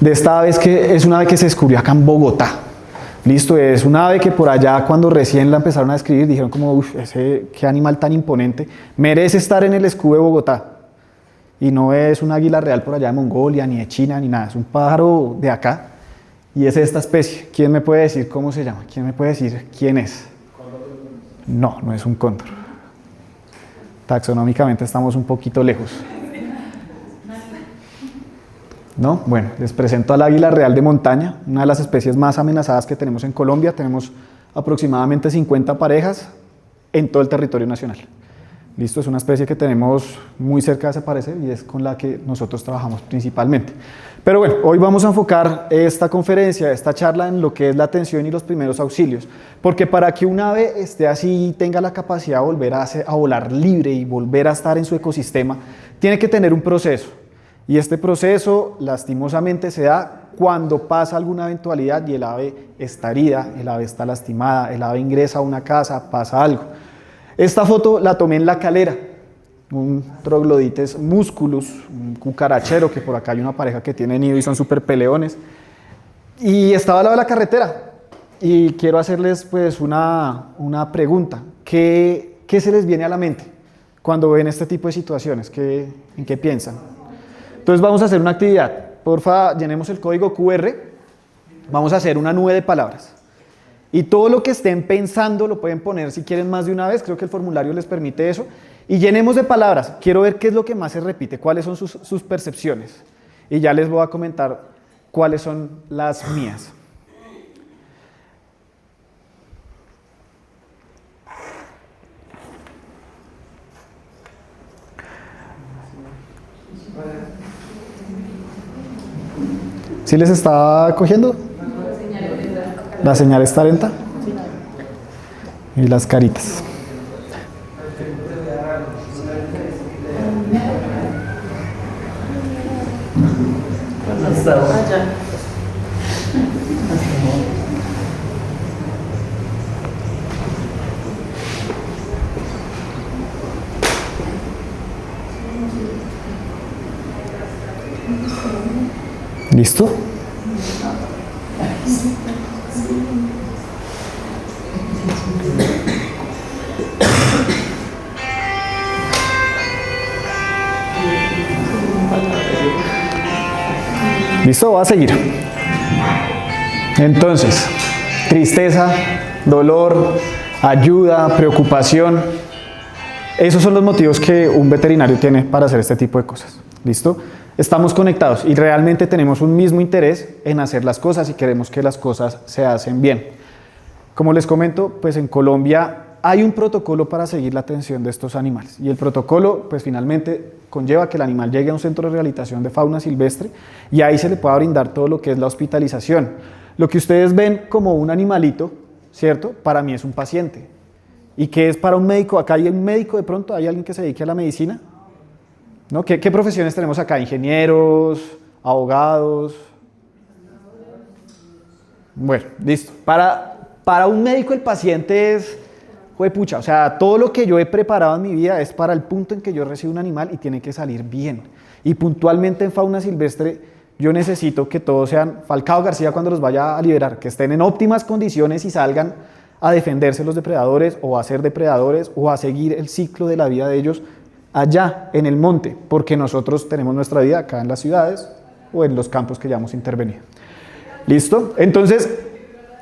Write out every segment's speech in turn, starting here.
de esta ave es que es una ave que se descubrió acá en Bogotá. Listo, es una ave que por allá cuando recién la empezaron a describir dijeron como, uff, qué animal tan imponente, merece estar en el escudo de Bogotá. Y no es un águila real por allá de Mongolia, ni de China, ni nada, es un pájaro de acá. Y es esta especie. ¿Quién me puede decir cómo se llama? ¿Quién me puede decir quién es? No, no es un cóndor. Taxonómicamente estamos un poquito lejos. ¿No? Bueno, les presento al águila real de montaña, una de las especies más amenazadas que tenemos en Colombia. Tenemos aproximadamente 50 parejas en todo el territorio nacional. Listo, es una especie que tenemos muy cerca de desaparecer y es con la que nosotros trabajamos principalmente. Pero bueno, hoy vamos a enfocar esta conferencia, esta charla en lo que es la atención y los primeros auxilios, porque para que un ave esté así y tenga la capacidad de volver a volar libre y volver a estar en su ecosistema, tiene que tener un proceso. Y este proceso, lastimosamente, se da cuando pasa alguna eventualidad y el ave está herida, el ave está lastimada, el ave ingresa a una casa, pasa algo. Esta foto la tomé en La Calera, un Troglodytes musculus, un cucarachero, que por acá hay una pareja que tiene nido y son súper peleones. Y estaba al lado de la carretera. Y quiero hacerles pues una pregunta. ¿Qué se les viene a la mente cuando ven este tipo de situaciones? ¿En qué piensan? Entonces vamos a hacer una actividad. Porfa, llenemos el código QR. Vamos a hacer una nube de palabras. Y todo lo que estén pensando lo pueden poner si quieren más de una vez. Creo que el formulario les permite eso. Y llenemos de palabras. Quiero ver qué es lo que más se repite, cuáles son sus percepciones. Y ya les voy a comentar cuáles son las mías. ¿Sí les está cogiendo? La señal está lenta. Y las caritas. ¿Listo? ¿Listo? Voy a seguir. Entonces, tristeza, dolor, ayuda, preocupación. Esos son los motivos que un veterinario tiene para hacer este tipo de cosas. ¿Listo? Estamos conectados y realmente tenemos un mismo interés en hacer las cosas y queremos que las cosas se hacen bien. Como les comento, pues en Colombia hay un protocolo para seguir la atención de estos animales y el protocolo pues finalmente conlleva que el animal llegue a un centro de rehabilitación de fauna silvestre y ahí se le pueda brindar todo lo que es la hospitalización. Lo que ustedes ven como un animalito, ¿cierto? Para mí es un paciente. ¿Y qué es para un médico? Acá hay un médico de pronto, ¿hay alguien que se dedique a la medicina? ¿No? ¿Qué profesiones tenemos acá? ¿Ingenieros? ¿Abogados? Bueno, listo. Para un médico el paciente es, juepucha, o sea, todo lo que yo he preparado en mi vida es para el punto en que yo recibo un animal y tiene que salir bien. Y puntualmente en fauna silvestre yo necesito que todos sean Falcao García cuando los vaya a liberar, que estén en óptimas condiciones y salgan a defenderse los depredadores o a ser depredadores o a seguir el ciclo de la vida de ellos allá en el monte, porque nosotros tenemos nuestra vida acá en las ciudades o en los campos que ya hemos intervenido. ¿Listo? Entonces,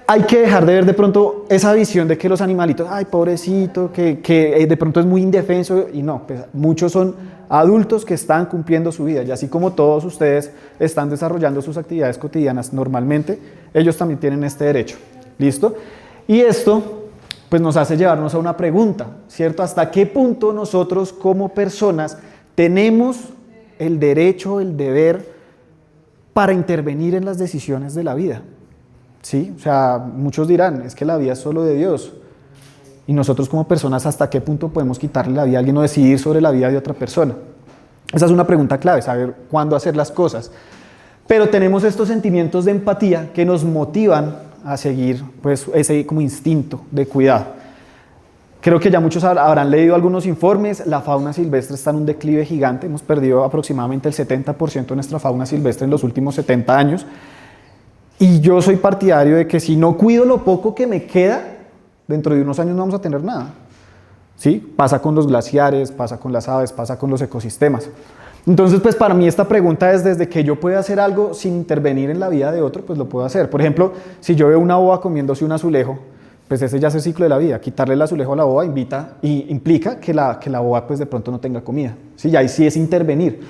hay que dejar de ver de pronto esa visión de que los animalitos, ay, pobrecito, que de pronto es muy indefenso, y no, pues muchos son adultos que están cumpliendo su vida, y así como todos ustedes están desarrollando sus actividades cotidianas normalmente, ellos también tienen este derecho. ¿Listo? Y esto pues nos hace llevarnos a una pregunta, ¿cierto? ¿Hasta qué punto nosotros como personas tenemos el derecho, el deber para intervenir en las decisiones de la vida? ¿Sí? O sea, muchos dirán, es que la vida es solo de Dios. Y nosotros como personas, ¿hasta qué punto podemos quitarle la vida a alguien o decidir sobre la vida de otra persona? Esa es una pregunta clave, saber cuándo hacer las cosas. Pero tenemos estos sentimientos de empatía que nos motivan a seguir pues, ese como instinto de cuidado. Creo que ya muchos habrán leído algunos informes, la fauna silvestre está en un declive gigante, hemos perdido aproximadamente el 70% de nuestra fauna silvestre en los últimos 70 años, y yo soy partidario de que si no cuido lo poco que me queda, dentro de unos años no vamos a tener nada. ¿Sí? Pasa con los glaciares, pasa con las aves, pasa con los ecosistemas. Entonces, pues para mí esta pregunta es desde que yo pueda hacer algo sin intervenir en la vida de otro, pues lo puedo hacer. Por ejemplo, si yo veo una boa comiéndose un azulejo, pues ese ya es el ciclo de la vida. Quitarle el azulejo a la boa implica que la boa pues de pronto no tenga comida. ¿Sí? Y ahí sí es intervenir.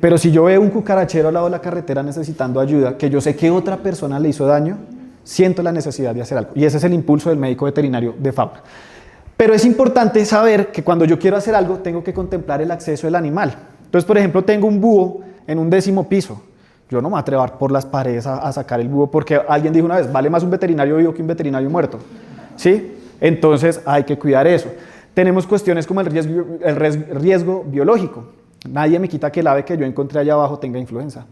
Pero si yo veo un cucarachero al lado de la carretera necesitando ayuda, que yo sé que otra persona le hizo daño, siento la necesidad de hacer algo. Y ese es el impulso del médico veterinario de fauna. Pero es importante saber que cuando yo quiero hacer algo, tengo que contemplar el acceso del animal. Entonces, por ejemplo, tengo un búho en un 10º piso. Yo no me voy a atrever por las paredes a sacar el búho porque alguien dijo una vez, vale más un veterinario vivo que un veterinario muerto. ¿Sí? Entonces hay que cuidar eso. Tenemos cuestiones como el riesgo biológico. Nadie me quita que el ave que yo encontré allá abajo tenga influenza.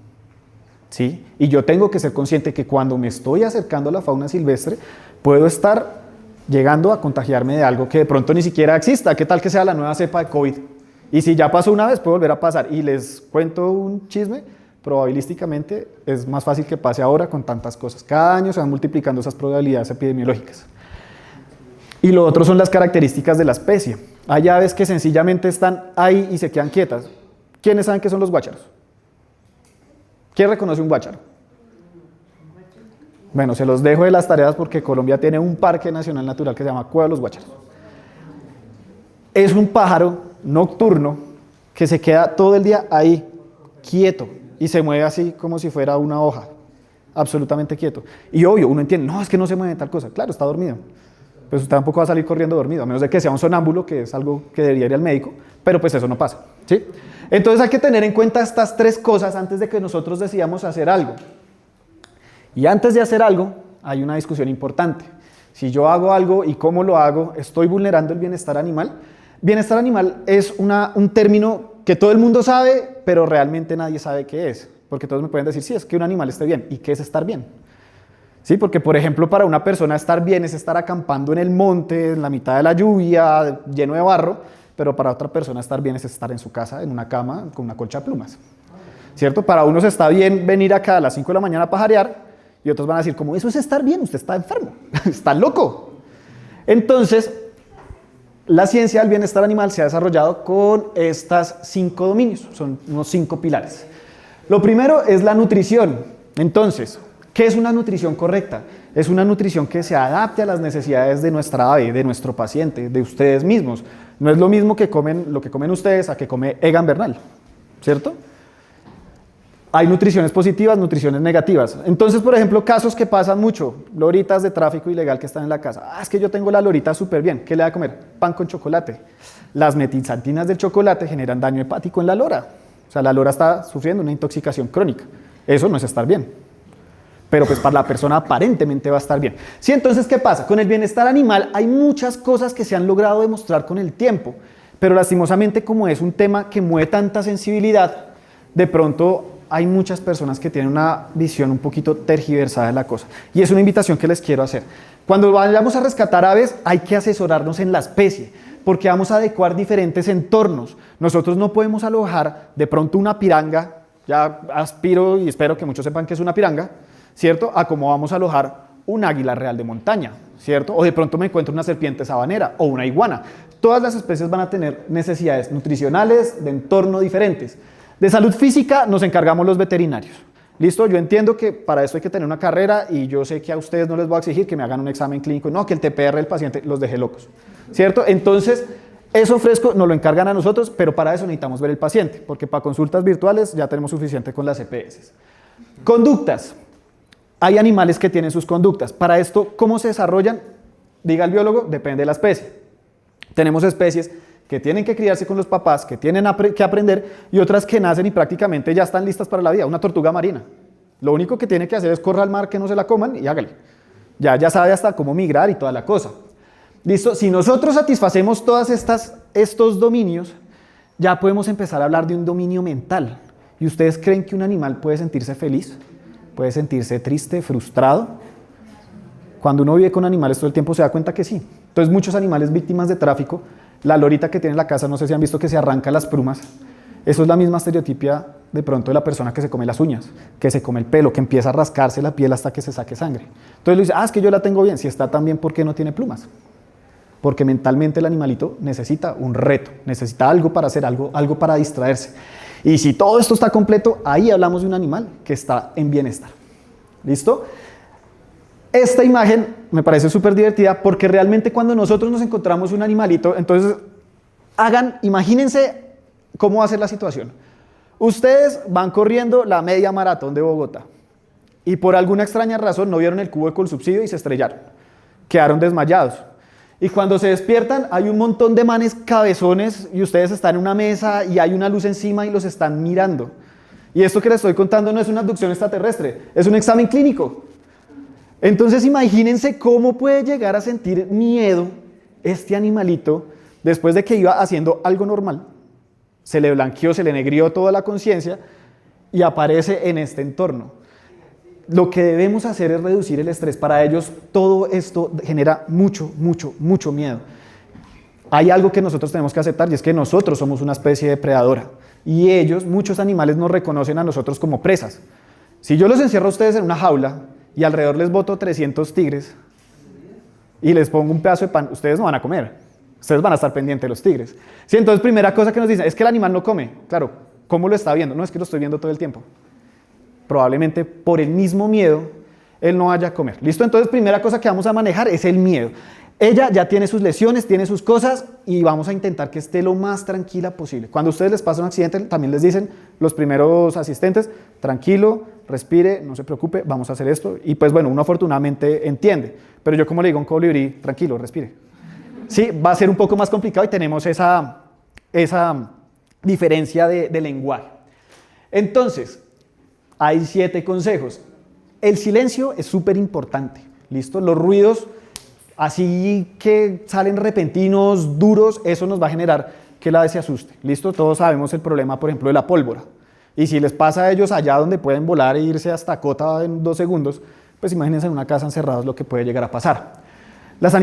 ¿Sí? Y yo tengo que ser consciente que cuando me estoy acercando a la fauna silvestre, puedo estar llegando a contagiarme de algo que de pronto ni siquiera exista. ¿Qué tal que sea la nueva cepa de COVID? Y si ya pasó una vez, puede volver a pasar. Y les cuento un chisme, probabilísticamente es más fácil que pase ahora con tantas cosas. Cada año se van multiplicando esas probabilidades epidemiológicas. Y lo otro son las características de la especie. Hay aves que sencillamente están ahí y se quedan quietas. ¿Quiénes saben qué son los guácharos? ¿Quién reconoce un guácharo? Bueno, se los dejo de las tareas porque Colombia tiene un parque nacional natural que se llama Cueva de los Guácharos. Es un pájaro nocturno que se queda todo el día ahí, quieto, y se mueve así como si fuera una hoja, absolutamente quieto. Y obvio, uno entiende, no, es que no se mueve tal cosa. Claro, está dormido. Pues usted tampoco va a salir corriendo dormido, a menos de que sea un sonámbulo, que es algo que debería ir al médico, pero pues eso no pasa, ¿sí? Entonces hay que tener en cuenta estas 3 cosas antes de que nosotros decidamos hacer algo. Y antes de hacer algo, hay una discusión importante. Si yo hago algo y cómo lo hago, ¿estoy vulnerando el bienestar animal? Bienestar animal es un término que todo el mundo sabe, pero realmente nadie sabe qué es. Porque todos me pueden decir, sí, es que un animal esté bien. ¿Y qué es estar bien? Sí, porque por ejemplo, para una persona estar bien es estar acampando en el monte, en la mitad de la lluvia, lleno de barro, pero para otra persona estar bien es estar en su casa, en una cama, con una colcha de plumas. ¿Cierto? Para unos está bien venir acá a las 5 de la mañana a pajarear, y otros van a decir, como eso es estar bien, usted está enfermo, está loco. Entonces, la ciencia del bienestar animal se ha desarrollado con estas 5 dominios, son unos 5 pilares. Lo primero es la nutrición. Entonces, ¿qué es una nutrición correcta? Es una nutrición que se adapte a las necesidades de nuestra ave, de nuestro paciente, de ustedes mismos. No es lo mismo lo que comen ustedes a que come Egan Bernal, ¿cierto? Hay nutriciones positivas, nutriciones negativas. Entonces, por ejemplo, casos que pasan mucho, loritas de tráfico ilegal que están en la casa. Es que yo tengo la lorita súper bien. ¿Qué le da a comer? Pan con chocolate. Las metilxantinas del chocolate generan daño hepático en la lora. O sea, la lora está sufriendo una intoxicación crónica. Eso no es estar bien. Pero pues para la persona aparentemente va a estar bien. Sí, entonces, ¿qué pasa? Con el bienestar animal hay muchas cosas que se han logrado demostrar con el tiempo. Pero lastimosamente, como es un tema que mueve tanta sensibilidad, de pronto hay muchas personas que tienen una visión un poquito tergiversada de la cosa. Y es una invitación que les quiero hacer. Cuando vayamos a rescatar aves, hay que asesorarnos en la especie, porque vamos a adecuar diferentes entornos. Nosotros no podemos alojar de pronto una piranga, ya aspiro y espero que muchos sepan que es una piranga, ¿cierto? A cómo vamos a alojar un águila real de montaña, ¿cierto? O de pronto me encuentro una serpiente sabanera o una iguana. Todas las especies van a tener necesidades nutricionales de entorno diferentes. De salud física nos encargamos los veterinarios. ¿Listo? Yo entiendo que para eso hay que tener una carrera y yo sé que a ustedes no les voy a exigir que me hagan un examen clínico, no, que el TPR del paciente los deje locos, ¿cierto? Entonces, eso fresco nos lo encargan a nosotros, pero para eso necesitamos ver el paciente, porque para consultas virtuales ya tenemos suficiente con las EPS. Conductas. Hay animales que tienen sus conductas. Para esto, ¿cómo se desarrollan? Diga el biólogo, depende de la especie. Tenemos especies que tienen que criarse con los papás, que tienen que aprender, y otras que nacen y prácticamente ya están listas para la vida. Una tortuga marina. Lo único que tiene que hacer es correr al mar, que no se la coman y hágale. Ya sabe hasta cómo migrar y toda la cosa. ¿Listo? Si nosotros satisfacemos todos estos dominios, ya podemos empezar a hablar de un dominio mental. ¿Y ustedes creen que un animal puede sentirse feliz? ¿Puede sentirse triste, frustrado? Cuando uno vive con animales todo el tiempo se da cuenta que sí. Entonces muchos animales víctimas de tráfico, la lorita que tiene en la casa, no sé si han visto que se arranca las plumas, eso es la misma estereotipia de pronto de la persona que se come las uñas, que se come el pelo, que empieza a rascarse la piel hasta que se saque sangre. Entonces le dice, es que yo la tengo bien, si está tan bien, ¿por qué no tiene plumas? Porque mentalmente el animalito necesita un reto, necesita algo para hacer, algo para distraerse. Y si todo esto está completo, ahí hablamos de un animal que está en bienestar. ¿Listo? Esta imagen me parece súper divertida porque realmente cuando nosotros nos encontramos un animalito, entonces imagínense cómo va a ser la situación. Ustedes van corriendo la media maratón de Bogotá y por alguna extraña razón no vieron el cubo de Colsubsidio y se estrellaron. Quedaron desmayados. Y cuando se despiertan hay un montón de manes cabezones y ustedes están en una mesa y hay una luz encima y los están mirando. Y esto que les estoy contando no es una abducción extraterrestre, es un examen clínico. Entonces imagínense cómo puede llegar a sentir miedo este animalito después de que iba haciendo algo normal. Se le blanqueó, se le negrió toda la conciencia y aparece en este entorno. Lo que debemos hacer es reducir el estrés. Para ellos todo esto genera mucho miedo. Hay algo que nosotros tenemos que aceptar y es que nosotros somos una especie depredadora y ellos, muchos animales, nos reconocen a nosotros como presas. Si yo los encierro a ustedes en una jaula y alrededor les boto 300 tigres y les pongo un pedazo de pan, ustedes no van a comer. Ustedes van a estar pendientes de los tigres. Sí, entonces, primera cosa que nos dicen es que el animal no come. Claro, ¿cómo lo está viendo? No, es que lo estoy viendo todo el tiempo. Probablemente por el mismo miedo, él no vaya a comer. ¿Listo? Entonces, primera cosa que vamos a manejar es el miedo. Ella ya tiene sus lesiones, tiene sus cosas y vamos a intentar que esté lo más tranquila posible. Cuando a ustedes les pasa un accidente, también les dicen los primeros asistentes, tranquilo, respire, no se preocupe, vamos a hacer esto. Y pues bueno, uno afortunadamente entiende. Pero yo como le digo a un colibrí, tranquilo, respire. Sí, va a ser un poco más complicado y tenemos esa diferencia de lenguaje. Entonces, hay 7 consejos. El silencio es súper importante, ¿listo? Los ruidos, así que salen repentinos, duros, eso nos va a generar que el ave se asuste, ¿listo? Todos sabemos el problema, por ejemplo, de la pólvora. Y si les pasa a ellos allá donde pueden volar e irse hasta Cota en 2 segundos, pues imagínense en una casa encerrados lo que puede llegar a pasar. Las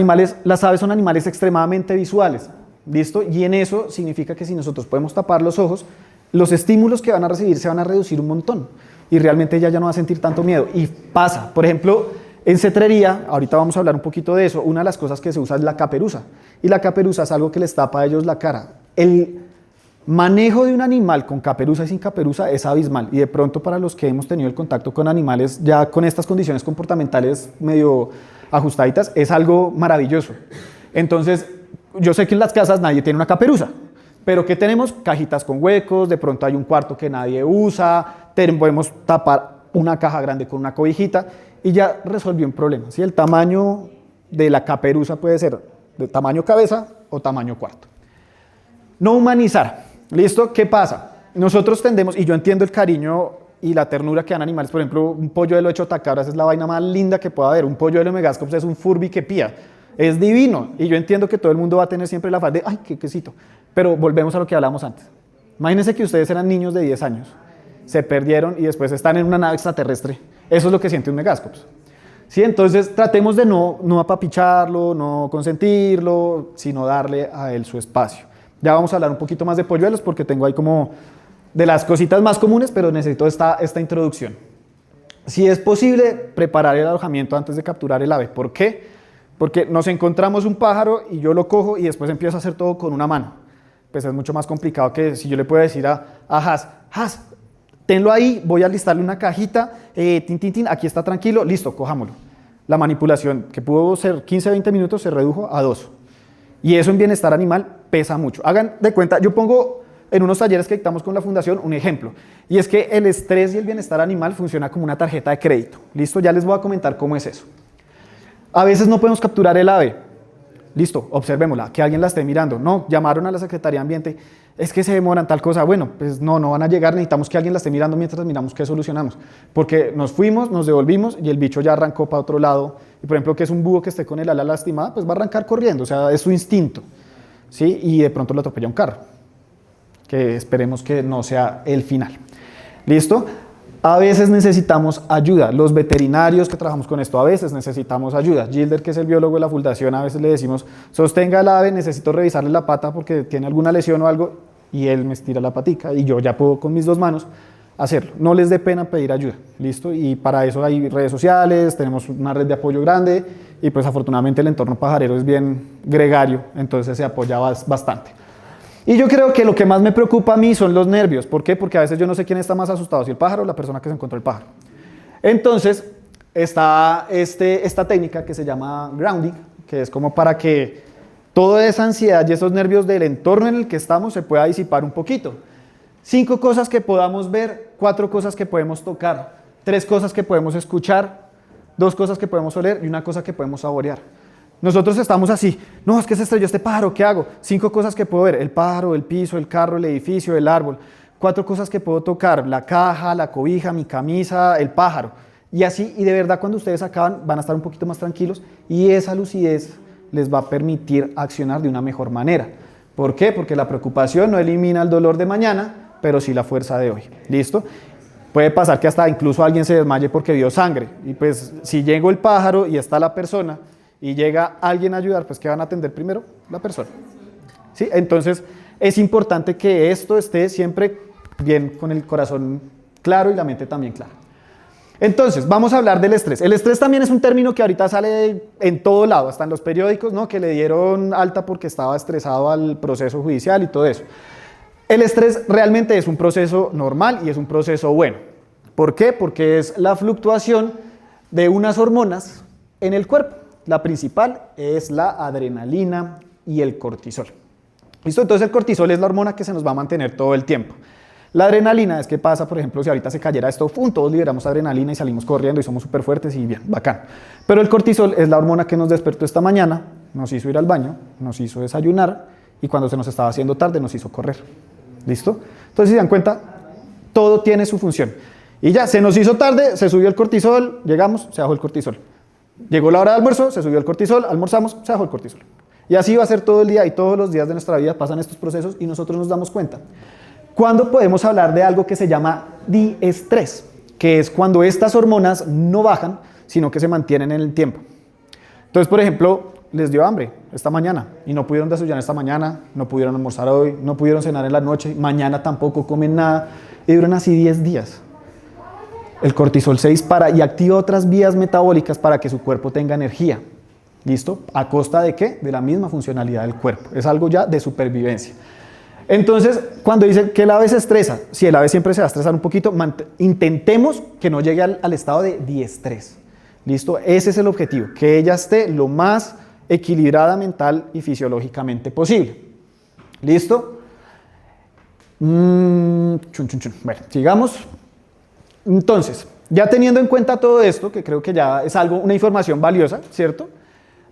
aves son animales extremadamente visuales, ¿listo? Y en eso significa que si nosotros podemos tapar los ojos, los estímulos que van a recibir se van a reducir un montón y realmente ella ya no va a sentir tanto miedo. Y pasa, por ejemplo, en cetrería, ahorita vamos a hablar un poquito de eso, una de las cosas que se usa es la caperuza y la caperuza es algo que les tapa a ellos la cara. El manejo de un animal con caperuza y sin caperuza es abismal y de pronto para los que hemos tenido el contacto con animales ya con estas condiciones comportamentales medio ajustaditas, es algo maravilloso. Entonces, yo sé que en las casas nadie tiene una caperuza, pero ¿qué tenemos? Cajitas con huecos, de pronto hay un cuarto que nadie usa, podemos tapar una caja grande con una cobijita y ya resolvió un problema. ¿Sí? El tamaño de la caperuza puede ser de tamaño cabeza o tamaño cuarto. No humanizar. ¿Listo? ¿Qué pasa? Nosotros tendemos, y yo entiendo el cariño y la ternura que dan animales, por ejemplo, un polluelo de chotacabras es la vaina más linda que pueda haber, un polluelo de megascops es un furby que pía, es divino, y yo entiendo que todo el mundo va a tener siempre la faz de, ay, qué quesito, pero volvemos a lo que hablamos antes. Imagínense que ustedes eran niños de 10 años, se perdieron y después están en una nave extraterrestre, eso es lo que siente un megascops. ¿Sí? Entonces tratemos de no apapicharlo, no consentirlo, sino darle a él su espacio. Ya vamos a hablar un poquito más de polluelos porque tengo ahí como de las cositas más comunes, pero necesito esta introducción. Si es posible, preparar el alojamiento antes de capturar el ave. ¿Por qué? Porque nos encontramos un pájaro y yo lo cojo y después empiezo a hacer todo con una mano. Pues es mucho más complicado que si yo le puedo decir a Has, tenlo ahí, voy a listarle una cajita, aquí está tranquilo, listo, cojámoslo. La manipulación que pudo ser 15-20 minutos se redujo a 2. Y eso en bienestar animal pesa mucho. Hagan de cuenta, yo pongo en unos talleres que dictamos con la fundación un ejemplo, y es que el estrés y el bienestar animal funciona como una tarjeta de crédito. ¿Listo? Ya les voy a comentar cómo es eso. A veces no podemos capturar el ave. Listo, observémosla, que alguien la esté mirando. No, llamaron a la Secretaría de Ambiente, es que se demoran tal cosa. Bueno, pues no van a llegar, necesitamos que alguien la esté mirando mientras miramos qué solucionamos. Porque nos fuimos, nos devolvimos y el bicho ya arrancó para otro lado. Y por ejemplo, que es un búho que esté con el ala lastimada, pues va a arrancar corriendo, o sea, es su instinto. ¿Sí? Y de pronto lo atropella un carro, que esperemos que no sea el final. ¿Listo? a veces necesitamos ayuda. Los veterinarios que trabajamos con esto a veces necesitamos ayuda. Gilder, que es el biólogo de la fundación, a veces le decimos, sostenga el ave, necesito revisarle la pata porque tiene alguna lesión o algo, y él me estira la patica y yo ya puedo con mis 2 manos hacerlo. No les dé pena pedir ayuda, ¿listo? Y para eso hay redes sociales, tenemos una red de apoyo grande y pues afortunadamente el entorno pajarero es bien gregario, entonces se apoya bastante. Y yo creo que lo que más me preocupa a mí son los nervios. ¿Por qué? Porque a veces yo no sé quién está más asustado, si el pájaro o la persona que se encontró el pájaro. Entonces está esta técnica que se llama grounding, que es como para que toda esa ansiedad y esos nervios del entorno en el que estamos se pueda disipar un poquito. 5 cosas que podamos ver, 4 cosas que podemos tocar, 3 cosas que podemos escuchar, 2 cosas que podemos oler y 1 cosa que podemos saborear. Nosotros estamos así, no, es que se estrelló este pájaro, ¿qué hago? 5 cosas que puedo ver, el pájaro, el piso, el carro, el edificio, el árbol. 4 cosas que puedo tocar, la caja, la cobija, mi camisa, el pájaro. Y así, y de verdad cuando ustedes acaban van a estar un poquito más tranquilos y esa lucidez les va a permitir accionar de una mejor manera. ¿Por qué? Porque la preocupación no elimina el dolor de mañana, pero sí la fuerza de hoy. ¿Listo? Puede pasar que hasta incluso alguien se desmaye porque vio sangre. Y pues si llegó el pájaro y está la persona y llega alguien a ayudar, pues ¿qué van a atender primero? La persona. ¿Sí? Entonces es importante que esto esté siempre bien con el corazón claro y la mente también clara. Entonces, vamos a hablar del estrés. El estrés también es un término que ahorita sale en todo lado, hasta en los periódicos, ¿no? Que le dieron alta porque estaba estresado al proceso judicial y todo eso. El estrés realmente es un proceso normal y es un proceso bueno. ¿Por qué? Porque es la fluctuación de unas hormonas en el cuerpo. La principal es la adrenalina y el cortisol. ¿Listo? Entonces el cortisol es la hormona que se nos va a mantener todo el tiempo. La adrenalina es que pasa, por ejemplo, si ahorita se cayera esto, ¡pum!, todos liberamos adrenalina y salimos corriendo y somos súper fuertes y bien, bacán. Pero el cortisol es la hormona que nos despertó esta mañana, nos hizo ir al baño, nos hizo desayunar y cuando se nos estaba haciendo tarde nos hizo correr. ¿Listo? Entonces, si se dan cuenta, todo tiene su función. Y ya, se nos hizo tarde, se subió el cortisol, llegamos, se bajó el cortisol. Llegó la hora de almuerzo, se subió el cortisol, almorzamos, se bajó el cortisol. Y así va a ser todo el día y todos los días de nuestra vida pasan estos procesos y nosotros nos damos cuenta. ¿Cuándo podemos hablar de algo que se llama diestrés? Que es cuando estas hormonas no bajan, sino que se mantienen en el tiempo. Entonces, por ejemplo, les dio hambre esta mañana y no pudieron desayunar esta mañana, no pudieron almorzar hoy, no pudieron cenar en la noche, mañana tampoco comen nada y duran así 10 días. El cortisol se dispara y activa otras vías metabólicas para que su cuerpo tenga energía. ¿Listo? ¿A costa de qué? De la misma funcionalidad del cuerpo. Es algo ya de supervivencia. Entonces, cuando dicen que el ave se estresa, si el ave siempre se va a estresar un poquito, intentemos que no llegue al estado de diestrés. ¿Listo? Ese es el objetivo, que ella esté lo más equilibrada mental y fisiológicamente posible. ¿Listo? Bueno, sigamos. Entonces, ya teniendo en cuenta todo esto, que creo que ya es una información valiosa, ¿cierto?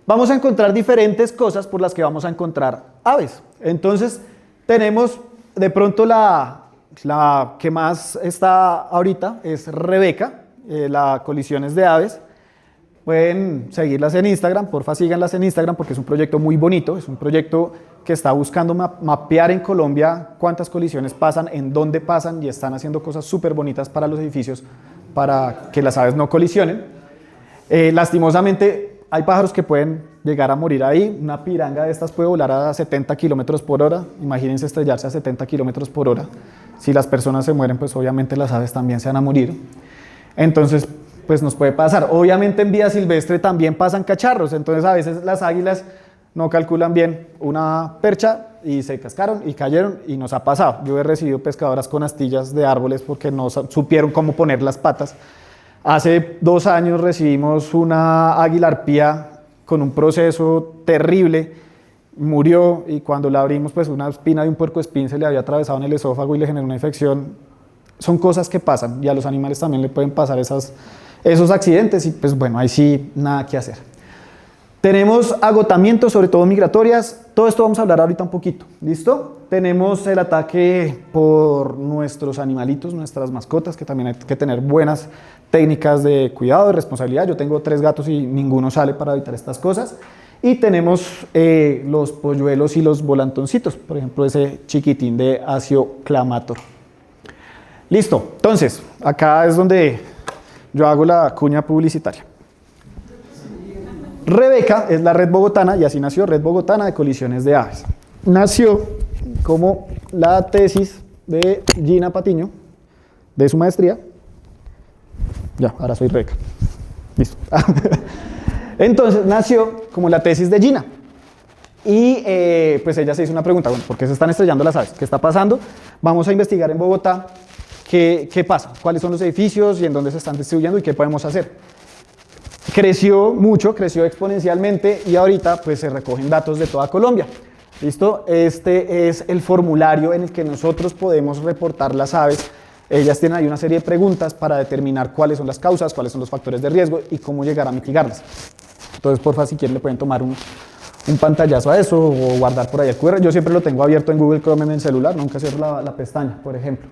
Vamos a encontrar diferentes cosas por las que vamos a encontrar aves. Entonces, tenemos de pronto la que más está ahorita, es Rebeca, la Colisiones de Aves. Pueden seguirlas en Instagram, porfa síganlas en Instagram porque es un proyecto muy bonito, es un proyecto que está buscando mapear en Colombia cuántas colisiones pasan, en dónde pasan y están haciendo cosas súper bonitas para los edificios para que las aves no colisionen. Lastimosamente hay pájaros que pueden llegar a morir ahí, una piranga de estas puede volar a 70 kilómetros por hora, imagínense estrellarse a 70 kilómetros por hora, si las personas se mueren pues obviamente las aves también se van a morir, entonces pues nos puede pasar. Obviamente en vida silvestre también pasan cacharros, entonces a veces las águilas no calculan bien una percha y se cascaron y cayeron y nos ha pasado. Yo he recibido pescadoras con astillas de árboles porque no supieron cómo poner las patas. Hace 2 años recibimos una águila arpía con un proceso terrible, murió y cuando la abrimos pues una espina de un puercoespín se le había atravesado en el esófago y le generó una infección. Son cosas que pasan y a los animales también le pueden pasar esos accidentes y pues bueno, ahí sí nada que hacer. Tenemos agotamientos, sobre todo migratorias, todo esto vamos a hablar ahorita un poquito, ¿listo? Tenemos el ataque por nuestros animalitos, nuestras mascotas, que también hay que tener buenas técnicas de cuidado, de responsabilidad. Yo tengo 3 gatos y ninguno sale para evitar estas cosas. Y tenemos los polluelos y los volantoncitos, por ejemplo ese chiquitín de Acio clamator. Listo, entonces, acá es donde yo hago la cuña publicitaria. Rebeca es la Red Bogotana, y así nació Red Bogotana de Colisiones de Aves. Nació como la tesis de Gina Patiño, de su maestría. Ya, ahora soy Rebeca. Listo. Entonces, nació como la tesis de Gina. Y pues ella se hizo una pregunta, bueno, ¿por qué se están estrellando las aves? ¿Qué está pasando? Vamos a investigar en Bogotá qué pasa, cuáles son los edificios y en dónde se están distribuyendo y qué podemos hacer. Creció mucho, creció exponencialmente y ahorita pues se recogen datos de toda Colombia. ¿Listo? Este es el formulario en el que nosotros podemos reportar las aves. Ellas tienen ahí una serie de preguntas para determinar cuáles son las causas, cuáles son los factores de riesgo y cómo llegar a mitigarlas. Entonces, porfa, si quieren le pueden tomar un pantallazo a eso o guardar por ahí el QR. Yo siempre lo tengo abierto en Google Chrome en el celular, nunca cierro la pestaña, por ejemplo.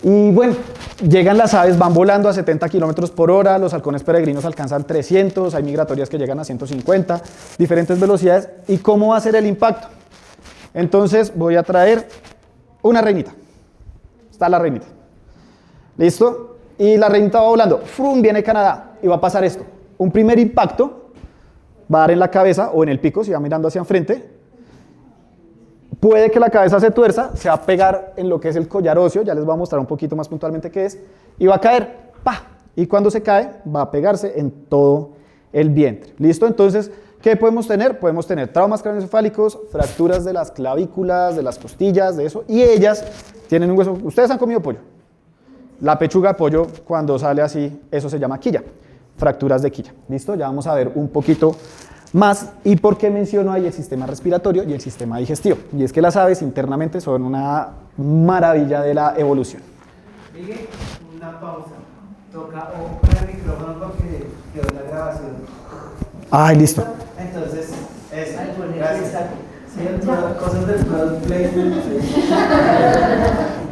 Y bueno, llegan las aves, van volando a 70 kilómetros por hora, los halcones peregrinos alcanzan 300, hay migratorias que llegan a 150, diferentes velocidades. ¿Y cómo va a ser el impacto? Entonces voy a traer una reinita. Está la reinita. ¿Listo? Y la reinita va volando. ¡Frum! Viene Canadá y va a pasar esto. Un primer impacto va a dar en la cabeza o en el pico, si va mirando hacia enfrente. Puede que la cabeza se tuerza, se va a pegar en lo que es el collar óseo, ya les voy a mostrar un poquito más puntualmente qué es, y va a caer, ¡pah! Y cuando se cae, va a pegarse en todo el vientre. ¿Listo? Entonces, ¿qué podemos tener? Podemos tener traumas craneoencefálicos, fracturas de las clavículas, de las costillas, de eso, y ellas tienen un hueso. Ustedes han comido pollo. La pechuga de pollo, cuando sale así, eso se llama quilla, fracturas de quilla. ¿Listo? Ya vamos a ver un poquito más. ¿Y por qué menciono ahí el sistema respiratorio y el sistema digestivo? Y es que las aves internamente son una maravilla de la evolución. Miguel, una pausa. Toca o con el micrófono porque quedó la grabación. Ay, listo. Entonces, eso. Gracias. Sí, cosas del play.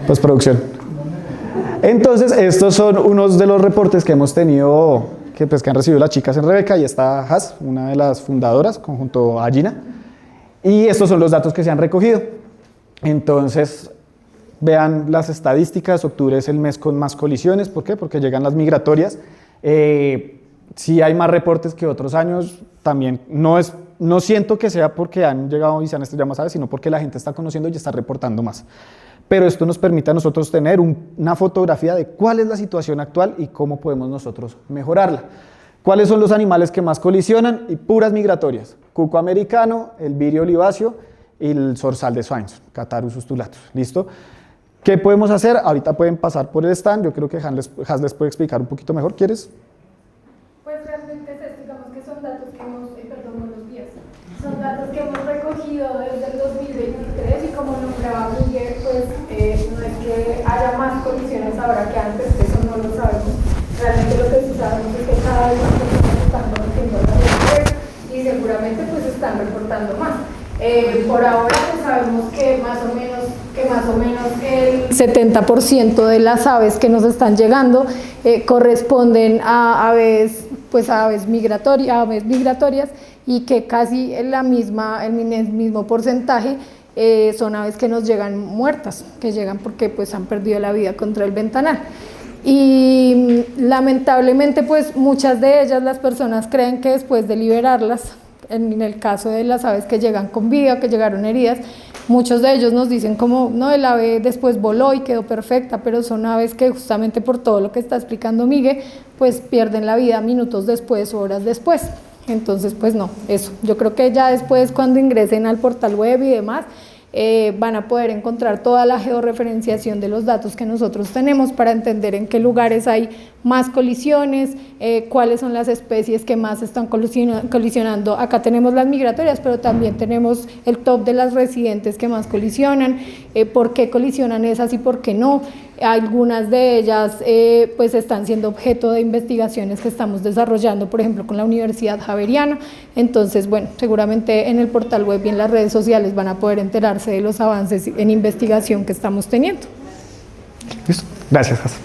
Postproducción. Entonces, estos son unos de los reportes que hemos tenido, que han recibido las chicas en Rebeca, y está Has, una de las fundadoras, junto a Gina. Y estos son los datos que se han recogido. Entonces, vean las estadísticas. Octubre es el mes con más colisiones. ¿Por qué? Porque llegan las migratorias. Sí hay más reportes que otros años. También no siento que sea porque han llegado y se han estrellado más aves, sino porque la gente está conociendo y está reportando más. Pero esto nos permite a nosotros tener una fotografía de cuál es la situación actual y cómo podemos nosotros mejorarla. ¿Cuáles son los animales que más colisionan? Y puras migratorias. Cuco americano, el virio oliváceo y el zorzal de Swainson, Catharus ustulatus. ¿Listo? ¿Qué podemos hacer? Ahorita pueden pasar por el stand. Yo creo que Has les puede explicar un poquito mejor. ¿Quieres? Pues realmente digamos que son datos que buenos días. Son datos que hemos recogido desde el 2023 y como nombraba Miguel, pues no es que haya más colisiones ahora que antes, eso no lo sabemos. Realmente lo que sí sabemos es que cada vez más personas están conociendo la mujer y seguramente pues están reportando más. Por ahora pues sabemos que más o menos el 70% de las aves que nos están llegando corresponden a aves migratorias y que casi el mismo porcentaje son aves que nos llegan muertas, que llegan porque pues han perdido la vida contra el ventanal. Y lamentablemente pues muchas de ellas las personas creen que después de liberarlas, en el caso de las aves que llegan con vida, que llegaron heridas, muchos de ellos nos dicen como, no, el ave después voló y quedó perfecta, pero son aves que justamente por todo lo que está explicando Miguel, pues pierden la vida minutos después o horas después. Entonces, pues no, eso. Yo creo que ya después cuando ingresen al portal web y demás, van a poder encontrar toda la georreferenciación de los datos que nosotros tenemos para entender en qué lugares hay más colisiones, cuáles son las especies que más están colisionando. Acá tenemos las migratorias, pero también tenemos el top de las residentes que más colisionan, por qué colisionan esas y por qué no. Algunas de ellas pues están siendo objeto de investigaciones que estamos desarrollando, por ejemplo, con la Universidad Javeriana. Entonces, bueno, seguramente en el portal web y en las redes sociales van a poder enterarse de los avances en investigación que estamos teniendo. ¿Listo? Gracias, Has.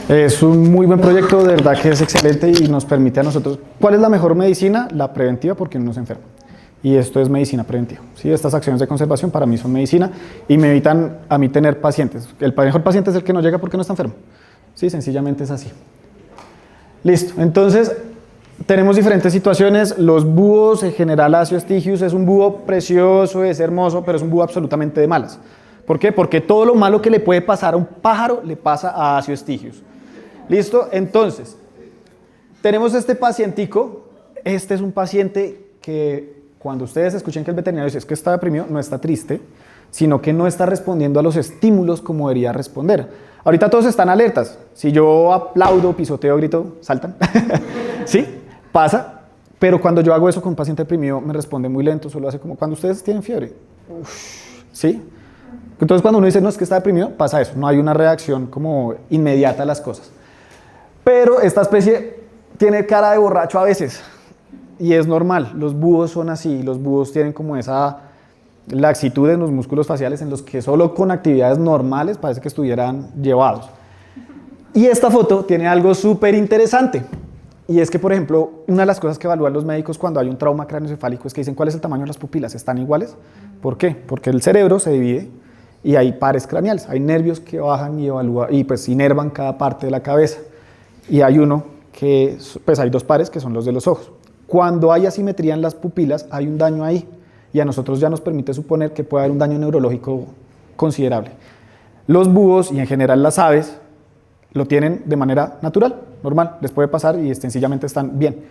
Es un muy buen proyecto, de verdad que es excelente y nos permite a nosotros. ¿Cuál es la mejor medicina? La preventiva, porque uno no se enferma. y esto es medicina preventiva. ¿Sí? Estas acciones de conservación para mí son medicina y me evitan a mí tener pacientes. El mejor paciente es el que no llega porque no está enfermo. Sí, sencillamente es así. Listo, entonces tenemos diferentes situaciones. Los búhos, en general Acio stygius es un búho precioso, es hermoso, pero es un búho absolutamente de malas. ¿Por qué? Porque todo lo malo que le puede pasar a un pájaro le pasa a Acio stygius. Listo, entonces tenemos este pacientico. Este es un paciente que cuando ustedes escuchen que el veterinario dice es que está deprimido, no está triste, sino que no está respondiendo a los estímulos como debería responder. Ahorita todos están alertas. Si yo aplaudo, pisoteo, grito, saltan. ¿Sí? Pasa. Pero cuando yo hago eso con un paciente deprimido, me responde muy lento, solo hace como cuando ustedes tienen fiebre. ¿Sí? Entonces cuando uno dice no, es que está deprimido, pasa eso. No hay una reacción como inmediata a las cosas. Pero esta especie tiene cara de borracho a veces. Y es normal. Los búhos son así. Los búhos tienen como esa laxitud en los músculos faciales en los que solo con actividades normales parece que estuvieran llevados. Y esta foto tiene algo súper interesante. Y es que, por ejemplo, una de las cosas que evalúan los médicos cuando hay un trauma craneoencefálico es que dicen ¿cuál es el tamaño de las pupilas? ¿Están iguales? ¿Por qué? Porque el cerebro se divide y hay pares craneales. Hay nervios que bajan y pues inervan cada parte de la cabeza. Y hay uno que, pues hay dos pares que son los de los ojos. Cuando hay asimetría en las pupilas, hay un daño ahí. Y a nosotros ya nos permite suponer que puede haber un daño neurológico considerable. Los búhos y en general las aves lo tienen de manera natural, normal, les puede pasar y sencillamente están bien.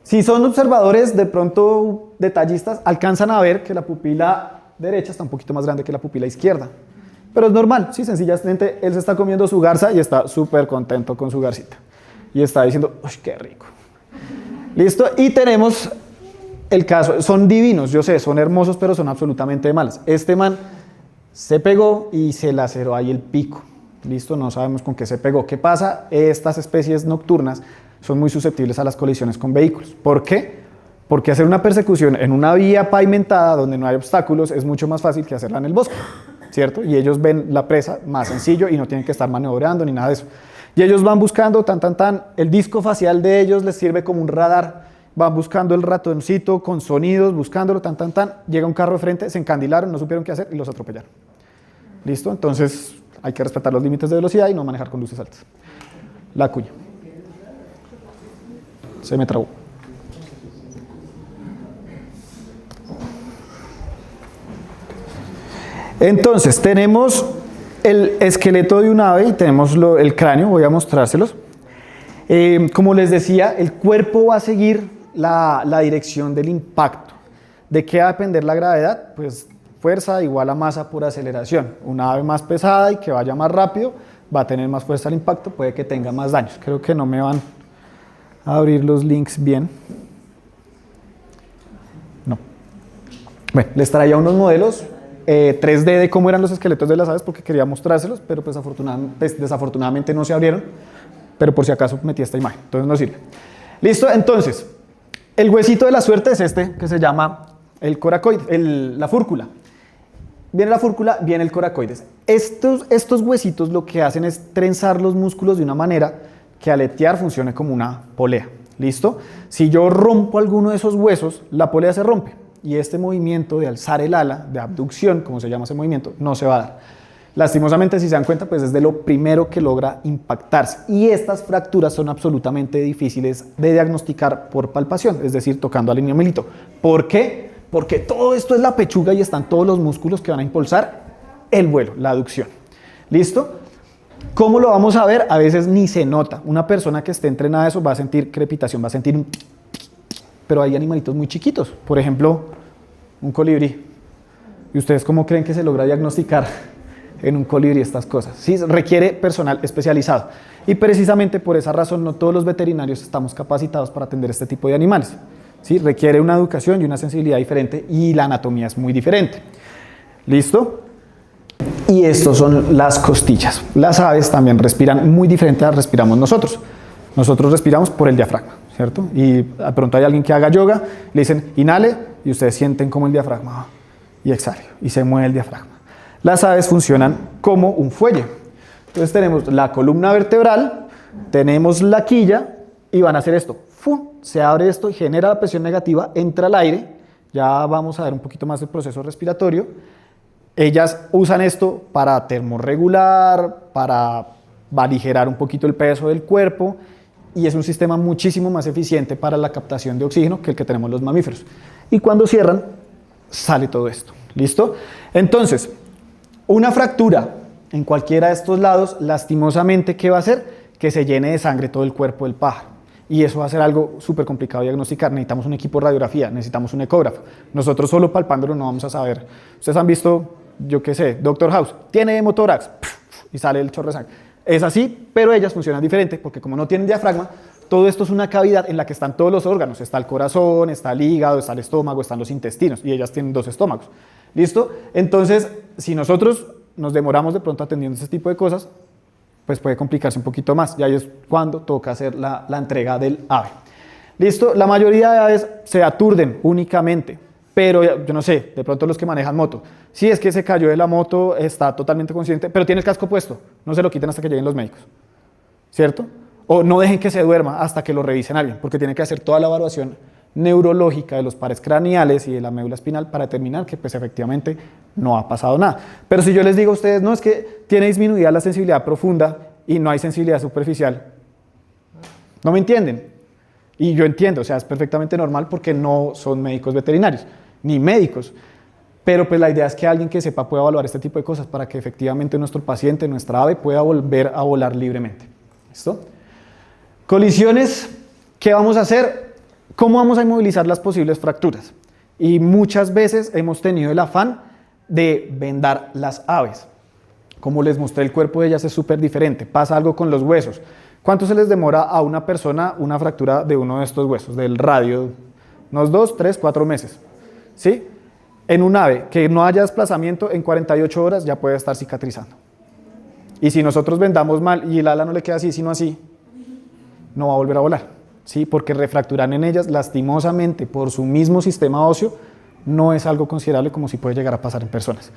Si son observadores de pronto detallistas, alcanzan a ver que la pupila derecha está un poquito más grande que la pupila izquierda. Pero es normal, sí, sencillamente él se está comiendo su garza y está súper contento con su garcita. Y está diciendo, ¡uy, qué rico! Listo, y tenemos el caso, son divinos, yo sé, son hermosos, pero son absolutamente de malas. Este man se pegó y se laceró ahí el pico. Listo, no sabemos con qué se pegó. ¿Qué pasa? Estas especies nocturnas son muy susceptibles a las colisiones con vehículos. ¿Por qué? Porque hacer una persecución en una vía pavimentada donde no hay obstáculos es mucho más fácil que hacerla en el bosque, ¿cierto? Y ellos ven la presa más sencillo y no tienen que estar maniobrando ni nada de eso. Y ellos van buscando, el disco facial de ellos les sirve como un radar. Van buscando el ratoncito con sonidos, buscándolo, llega un carro de frente, se encandilaron, no supieron qué hacer y los atropellaron. ¿Listo? Entonces hay que respetar los límites de velocidad y no manejar con luces altas. La cuña. Se me trabó. Entonces tenemos el esqueleto de un ave y tenemos el cráneo, voy a mostrárselos. Como les decía, el cuerpo va a seguir la dirección del impacto. ¿De qué va a depender la gravedad? Pues fuerza igual a masa por aceleración. Una ave más pesada y que vaya más rápido va a tener más fuerza al impacto, puede que tenga más daños. Creo que no me van a abrir los links bien. No. Bueno, les traía unos modelos 3D de cómo eran los esqueletos de las aves porque quería mostrárselos, pero pues desafortunadamente no se abrieron. Pero por si acaso metí esta imagen, entonces no sirve. Listo, entonces, el huesito de la suerte es este, que se llama el coracoides, la fúrcula. Viene la fúrcula, viene el coracoides. Estos huesitos lo que hacen es trenzar los músculos de una manera que al aletear funcione como una polea. ¿Listo? Si yo rompo alguno de esos huesos, la polea se rompe. Y este movimiento de alzar el ala, de abducción, como se llama ese movimiento, no se va a dar. Lastimosamente, si se dan cuenta, pues es de lo primero que logra impactarse. Y estas fracturas son absolutamente difíciles de diagnosticar por palpación, es decir, tocando al lineamiento. ¿Por qué? Porque todo esto es la pechuga y están todos los músculos que van a impulsar el vuelo, la aducción. ¿Listo? ¿Cómo lo vamos a ver? A veces ni se nota. Una persona que esté entrenada a eso va a sentir crepitación, va a sentir un tic, tic, tic. Pero hay animalitos muy chiquitos. Por ejemplo, un colibrí. ¿Y ustedes cómo creen que se logra diagnosticar en un colibrí estas cosas? Sí, requiere personal especializado. Y precisamente por esa razón no todos los veterinarios estamos capacitados para atender este tipo de animales. ¿Sí? Requiere una educación y una sensibilidad diferente y la anatomía es muy diferente. ¿Listo? Y estos son las costillas. Las aves también respiran muy diferente a las que respiramos nosotros. Nosotros respiramos por el diafragma, ¿cierto? Y de pronto hay alguien que haga yoga, le dicen inhale y ustedes sienten como el diafragma y exhale y se mueve el diafragma. Las aves funcionan como un fuelle. Entonces tenemos la columna vertebral, tenemos la quilla y van a hacer esto. ¡Fum! Se abre esto y genera la presión negativa, entra el aire, ya vamos a ver un poquito más del proceso respiratorio. Ellas usan esto para termorregular, para aligerar un poquito el peso del cuerpo y es un sistema muchísimo más eficiente para la captación de oxígeno que el que tenemos los mamíferos. Y cuando cierran, sale todo esto. ¿Listo? Entonces, una fractura en cualquiera de estos lados, lastimosamente, ¿qué va a hacer? Que se llene de sangre todo el cuerpo del pájaro. Y eso va a ser algo súper complicado de diagnosticar. Necesitamos un equipo de radiografía, necesitamos un ecógrafo. Nosotros solo palpándolo no vamos a saber. Ustedes han visto, yo qué sé, Doctor House, tiene hemotórax y sale el chorro de sangre. Es así, pero ellas funcionan diferente porque como no tienen diafragma, todo esto es una cavidad en la que están todos los órganos. Está el corazón, está el hígado, está el estómago, están los intestinos y ellas tienen 2 estómagos. ¿Listo? Entonces, si nosotros nos demoramos de pronto atendiendo ese tipo de cosas, pues puede complicarse un poquito más. Y ahí es cuando toca hacer la entrega del ave. ¿Listo? La mayoría de aves se aturden únicamente, pero yo no sé, de pronto los que manejan moto. Si es que se cayó de la moto, está totalmente consciente, pero tiene el casco puesto. No se lo quiten hasta que lleguen los médicos. ¿Cierto? O no dejen que se duerma hasta que lo revisen alguien, porque tiene que hacer toda la evaluación neurológica de los pares craneales y de la médula espinal para determinar que pues efectivamente no ha pasado nada. Pero si yo les digo a ustedes, no, es que tiene disminuida la sensibilidad profunda y no hay sensibilidad superficial, no me entienden. Y yo entiendo, o sea, es perfectamente normal porque no son médicos veterinarios, ni médicos. Pero pues la idea es que alguien que sepa pueda evaluar este tipo de cosas para que efectivamente nuestro paciente, nuestra ave, pueda volver a volar libremente. ¿Listo? Colisiones, ¿qué vamos a hacer? ¿Cómo vamos a inmovilizar las posibles fracturas? Y muchas veces hemos tenido el afán de vendar las aves. Como les mostré, el cuerpo de ellas es súper diferente. Pasa algo con los huesos. ¿Cuánto se les demora a una persona una fractura de uno de estos huesos, del radio? Unos 2, 3, 4 meses. ¿Sí? En un ave que no haya desplazamiento, en 48 horas ya puede estar cicatrizando. Y si nosotros vendamos mal y el ala no le queda así, sino así, no va a volver a volar. ¿Sí? Porque refracturar en ellas, lastimosamente, por su mismo sistema óseo, no es algo considerable como si puede llegar a pasar en personas.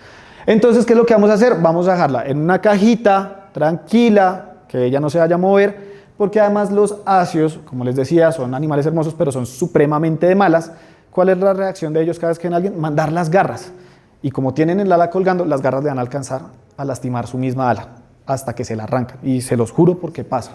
Entonces, ¿qué es lo que vamos a hacer? Vamos a dejarla en una cajita, tranquila, que ella no se vaya a mover, porque además los asios, como les decía, son animales hermosos, pero son supremamente de malas. ¿Cuál es la reacción de ellos cada vez que ven a alguien? Mandar las garras. Y como tienen el ala colgando, las garras le van a alcanzar a lastimar su misma ala, hasta que se la arrancan. Y se los juro porque pasa.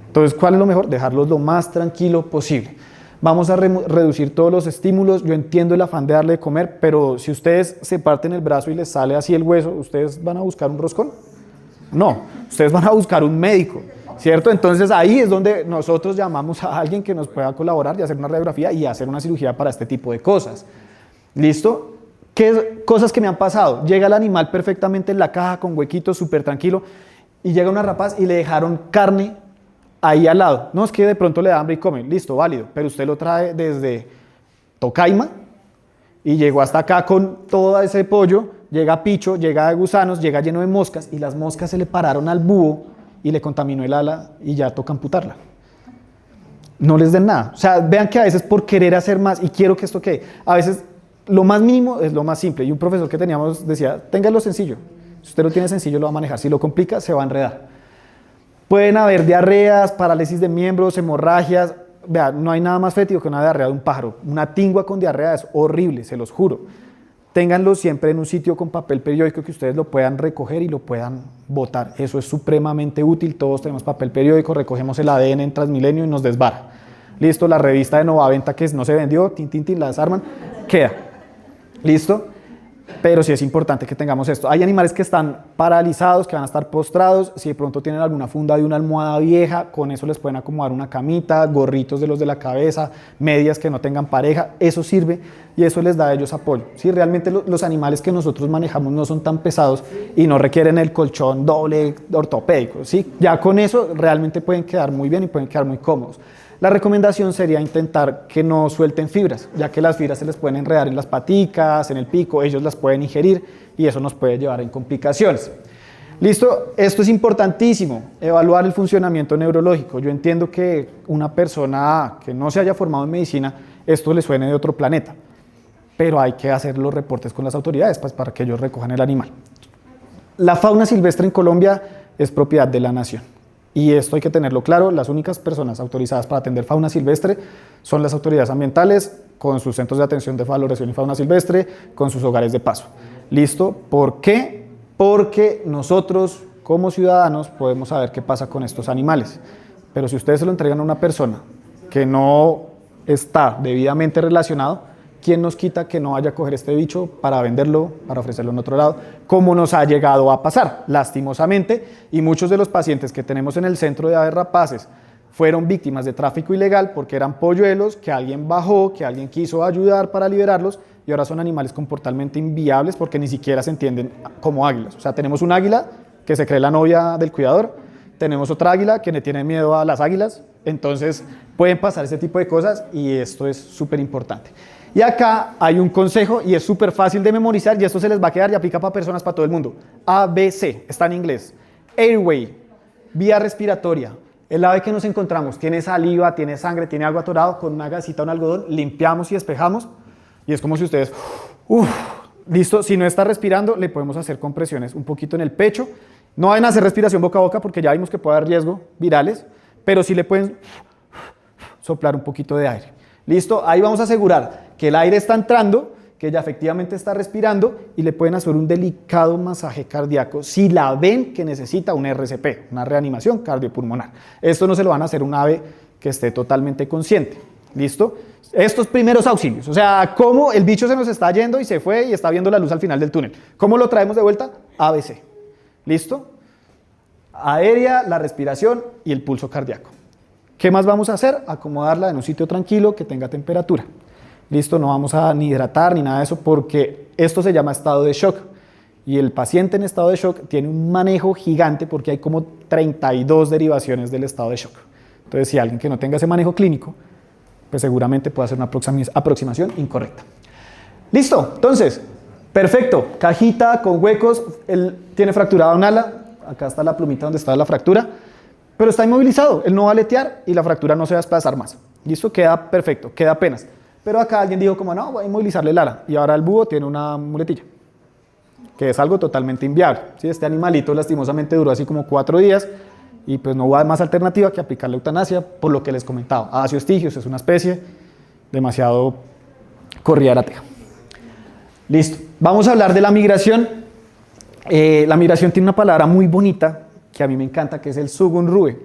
Entonces, ¿cuál es lo mejor? Dejarlos lo más tranquilo posible. Vamos a reducir todos los estímulos. Yo entiendo el afán de darle de comer, pero si ustedes se parten el brazo y les sale así el hueso, ¿ustedes van a buscar un roscón? No, ustedes van a buscar un médico, ¿cierto? Entonces ahí es donde nosotros llamamos a alguien que nos pueda colaborar y hacer una radiografía y hacer una cirugía para este tipo de cosas. ¿Listo? ¿Qué cosas que me han pasado? Llega el animal perfectamente en la caja con huequitos, súper tranquilo, y llega una rapaz y le dejaron carne ahí al lado. No, es que de pronto le da hambre y come. Listo, válido. Pero usted lo trae desde Tocaima y llegó hasta acá con todo ese pollo, llega picho, llega de gusanos, llega lleno de moscas y las moscas se le pararon al búho y le contaminó el ala y ya toca amputarla. No les den nada. O sea, vean que a veces por querer hacer más, y quiero que esto quede, a veces lo más mínimo es lo más simple. Y un profesor que teníamos decía, téngalo sencillo. Si usted lo tiene sencillo lo va a manejar. Si lo complica, se va a enredar. Pueden haber diarreas, parálisis de miembros, hemorragias. Vean, no hay nada más fétido que una diarrea de un pájaro. Una tingua con diarrea es horrible, se los juro. Ténganlo siempre en un sitio con papel periódico que ustedes lo puedan recoger y lo puedan botar. Eso es supremamente útil. Todos tenemos papel periódico, recogemos el ADN en Transmilenio y nos desvara. Listo, la revista de Novaventa que no se vendió, tin, tin, tin, la desarman, queda. ¿Listo? Pero sí es importante que tengamos esto. Hay animales que están paralizados, que van a estar postrados. Si de pronto tienen alguna funda de una almohada vieja, con eso les pueden acomodar una camita, gorritos de los de la cabeza, medias que no tengan pareja. Eso sirve y eso les da a ellos apoyo. ¿Sí? Realmente los animales que nosotros manejamos no son tan pesados y no requieren el colchón doble ortopédico. ¿Sí? Ya con eso realmente pueden quedar muy bien y pueden quedar muy cómodos. La recomendación sería intentar que no suelten fibras, ya que las fibras se les pueden enredar en las paticas, en el pico, ellos las pueden ingerir y eso nos puede llevar a complicaciones. ¿Listo? Esto es importantísimo, evaluar el funcionamiento neurológico. Yo entiendo que una persona que no se haya formado en medicina, esto le suene de otro planeta, pero hay que hacer los reportes con las autoridades para que ellos recojan el animal. La fauna silvestre en Colombia es propiedad de la nación. Y esto hay que tenerlo claro, las únicas personas autorizadas para atender fauna silvestre son las autoridades ambientales, con sus centros de atención de valoración y fauna silvestre, con sus hogares de paso. ¿Listo? ¿Por qué? Porque nosotros, como ciudadanos, podemos saber qué pasa con estos animales. Pero si ustedes se lo entregan a una persona que no está debidamente relacionado, ¿quién nos quita que no vaya a coger este bicho para venderlo, para ofrecerlo en otro lado? Como nos ha llegado a pasar, lastimosamente, y muchos de los pacientes que tenemos en el centro de aves rapaces fueron víctimas de tráfico ilegal porque eran polluelos que alguien bajó, que alguien quiso ayudar para liberarlos, y ahora son animales comportalmente inviables porque ni siquiera se entienden como águilas. O sea, tenemos un águila que se cree la novia del cuidador, tenemos otra águila que le tiene miedo a las águilas, entonces pueden pasar ese tipo de cosas y esto es súper importante. Y acá hay un consejo y es súper fácil de memorizar y esto se les va a quedar y aplica para personas, para todo el mundo. ABC, está en inglés. Airway, vía respiratoria. El ave que nos encontramos tiene saliva, tiene sangre, tiene algo atorado, con una gasita, un algodón, limpiamos y despejamos. Y es como si ustedes, listo, si no está respirando, le podemos hacer compresiones un poquito en el pecho. No vayan a hacer respiración boca a boca porque ya vimos que puede haber riesgo virales, pero sí le pueden soplar un poquito de aire. Listo, ahí vamos a asegurar que el aire está entrando, que ella efectivamente está respirando y le pueden hacer un delicado masaje cardíaco si la ven que necesita un RCP, una reanimación cardiopulmonar. Esto no se lo van a hacer a un ave que esté totalmente consciente. ¿Listo? Estos primeros auxilios, o sea, cómo el bicho se nos está yendo y se fue y está viendo la luz al final del túnel. ¿Cómo lo traemos de vuelta? ABC. ¿Listo? Aérea, la respiración y el pulso cardíaco. ¿Qué más vamos a hacer? Acomodarla en un sitio tranquilo que tenga temperatura. Listo, no vamos a ni hidratar ni nada de eso porque esto se llama estado de shock y el paciente en estado de shock tiene un manejo gigante porque hay como 32 derivaciones del estado de shock. Entonces, si alguien que no tenga ese manejo clínico, pues seguramente puede hacer una aproximación incorrecta. Listo, entonces, perfecto, cajita con huecos, él tiene fracturada un ala, acá está la plumita donde está la fractura, pero está inmovilizado, él no va a aletear y la fractura no se va a desplazar más. Listo, queda perfecto, queda apenas. Pero acá alguien dijo como, no, voy a inmovilizarle el ala. Y ahora el búho tiene una muletilla, que es algo totalmente inviable. ¿Sí? Este animalito lastimosamente duró así como 4 días y pues no hubo más alternativa que aplicar la eutanasia, por lo que les comentaba. Acio estigios es una especie demasiado corrida la teja. Listo, vamos a hablar de la migración. La migración tiene una palabra muy bonita que a mí me encanta, que es el sugunrue.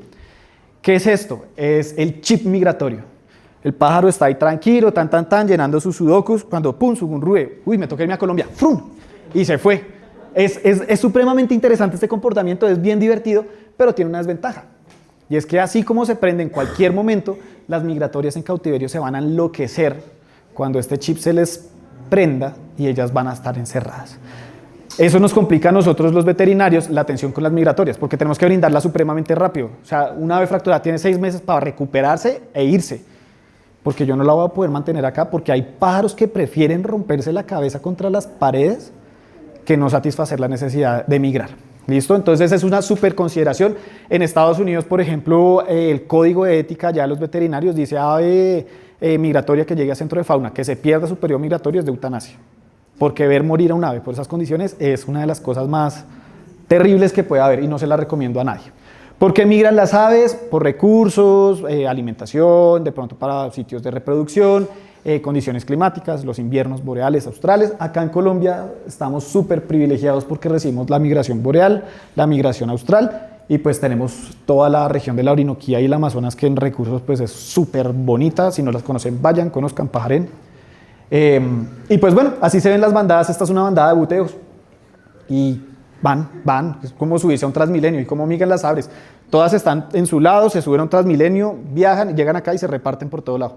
¿Qué es esto? Es el chip migratorio. El pájaro está ahí tranquilo, llenando sus sudokus, cuando pum, sugunrue, uy, me toca irme a Colombia, frum, y se fue. Es supremamente interesante este comportamiento, es bien divertido, pero tiene una desventaja. Y es que así como se prende en cualquier momento, las migratorias en cautiverio se van a enloquecer cuando este chip se les prenda y ellas van a estar encerradas. Eso nos complica a nosotros los veterinarios la atención con las migratorias, porque tenemos que brindarla supremamente rápido. O sea, una ave fracturada tiene 6 meses para recuperarse e irse. Porque yo no la voy a poder mantener acá, porque hay pájaros que prefieren romperse la cabeza contra las paredes que no satisfacer la necesidad de migrar. ¿Listo? Entonces es una súper consideración. En Estados Unidos, por ejemplo, el código de ética ya de los veterinarios dice ave migratoria que llegue a centro de fauna, que se pierda su periodo migratorio es de eutanasia. Porque ver morir a un ave por esas condiciones es una de las cosas más terribles que puede haber y no se la recomiendo a nadie. ¿Por qué migran las aves? Por recursos, alimentación, de pronto para sitios de reproducción, condiciones climáticas, los inviernos boreales, australes. Acá en Colombia estamos súper privilegiados porque recibimos la migración boreal, la migración austral y pues tenemos toda la región de la Orinoquía y el Amazonas que en recursos pues es súper bonita. Si no las conocen, vayan, conozcan, pajaren. Y pues bueno, así se ven las bandadas. Esta es una bandada de buteos y van, es como subirse a un Transmilenio y como migran las aves. Todas están en su lado, se suben a un Transmilenio, viajan, llegan acá y se reparten por todo lado.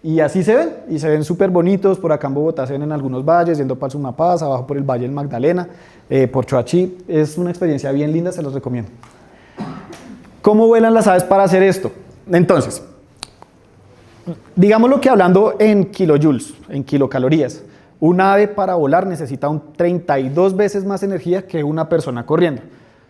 Y así se ven, y se ven súper bonitos. Por acá en Bogotá se ven en algunos valles, yendo para el Sumapaz, abajo por el Valle del Magdalena, por Choachí. Es una experiencia bien linda, se los recomiendo. ¿Cómo vuelan las aves para hacer esto? Entonces, digámoslo que hablando en kilojoules, en kilocalorías, un ave para volar necesita 32 veces más energía que una persona corriendo.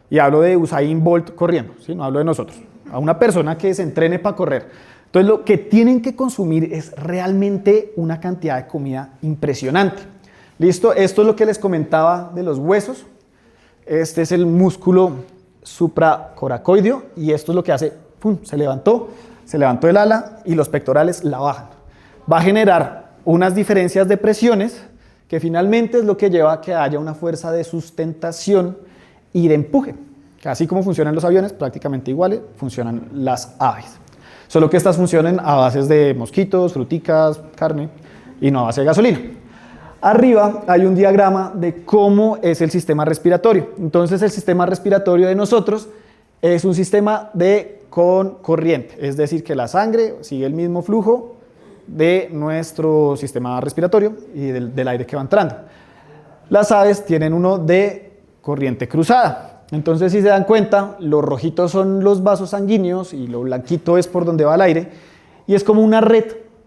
Y hablo de Usain Bolt corriendo, ¿sí? No hablo de nosotros. A una persona que se entrene para correr. Entonces lo que tienen que consumir es realmente una cantidad de comida impresionante. ¿Listo? Esto es lo que les comentaba de los huesos. Este es el músculo supracoracoideo y esto es lo que hace, ¡pum!, se levantó el ala y los pectorales la bajan. Va a generar unas diferencias de presiones que finalmente es lo que lleva a que haya una fuerza de sustentación y de empuje. Así como funcionan los aviones, prácticamente iguales funcionan las aves. Solo que estas funcionan a bases de mosquitos, fruticas, carne y no a base de gasolina. Arriba hay un diagrama de cómo es el sistema respiratorio. Entonces el sistema respiratorio de nosotros es un sistema con corriente, es decir, que la sangre sigue el mismo flujo de nuestro sistema respiratorio y del aire que va entrando. Las aves tienen uno de corriente cruzada. Entonces, si se dan cuenta, los rojitos son los vasos sanguíneos y lo blanquito es por donde va el aire y es como una red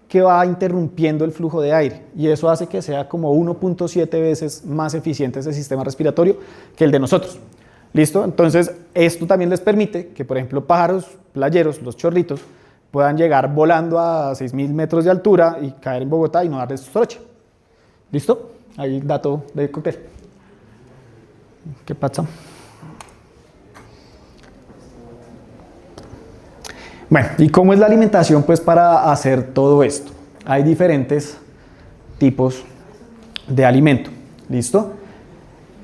que va interrumpiendo el flujo de aire y eso hace que sea como 1.7 veces más eficiente ese sistema respiratorio que el de nosotros. ¿Listo? Entonces, esto también les permite que, por ejemplo, pájaros playeros, los chorlitos, puedan llegar volando a 6.000 metros de altura y caer en Bogotá y no darles soroche. ¿Listo? Ahí dato de cóctel. ¿Qué pasa? Bueno, ¿y cómo es la alimentación pues para hacer todo esto? Hay diferentes tipos de alimento, ¿listo?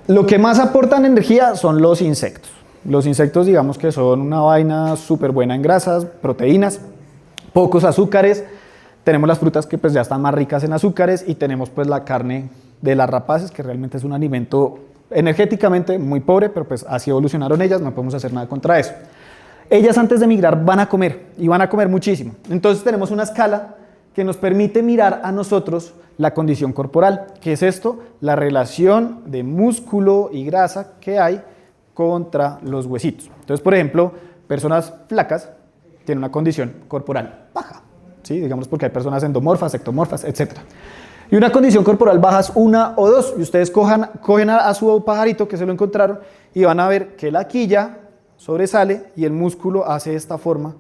Lo que más aportan energía son los insectos. Los insectos digamos que son una vaina súper buena en grasas, proteínas, pocos azúcares. Tenemos las frutas que pues ya están más ricas en azúcares y tenemos pues la carne de las rapaces que realmente es un alimento energéticamente muy pobre, pero pues así evolucionaron ellas, no podemos hacer nada contra eso. Ellas antes de migrar van a comer y van a comer muchísimo. Entonces tenemos una escala que nos permite mirar a nosotros la condición corporal. ¿Qué es esto? La relación de músculo y grasa que hay contra los huesitos. Entonces, por ejemplo, personas flacas tienen una condición corporal baja, ¿sí? Digamos porque hay personas endomorfas, ectomorfas, etc. Y una condición corporal baja es 1 o 2. Y ustedes cogen a su pajarito que se lo encontraron y van a ver que la quilla sobresale y el músculo hace esta forma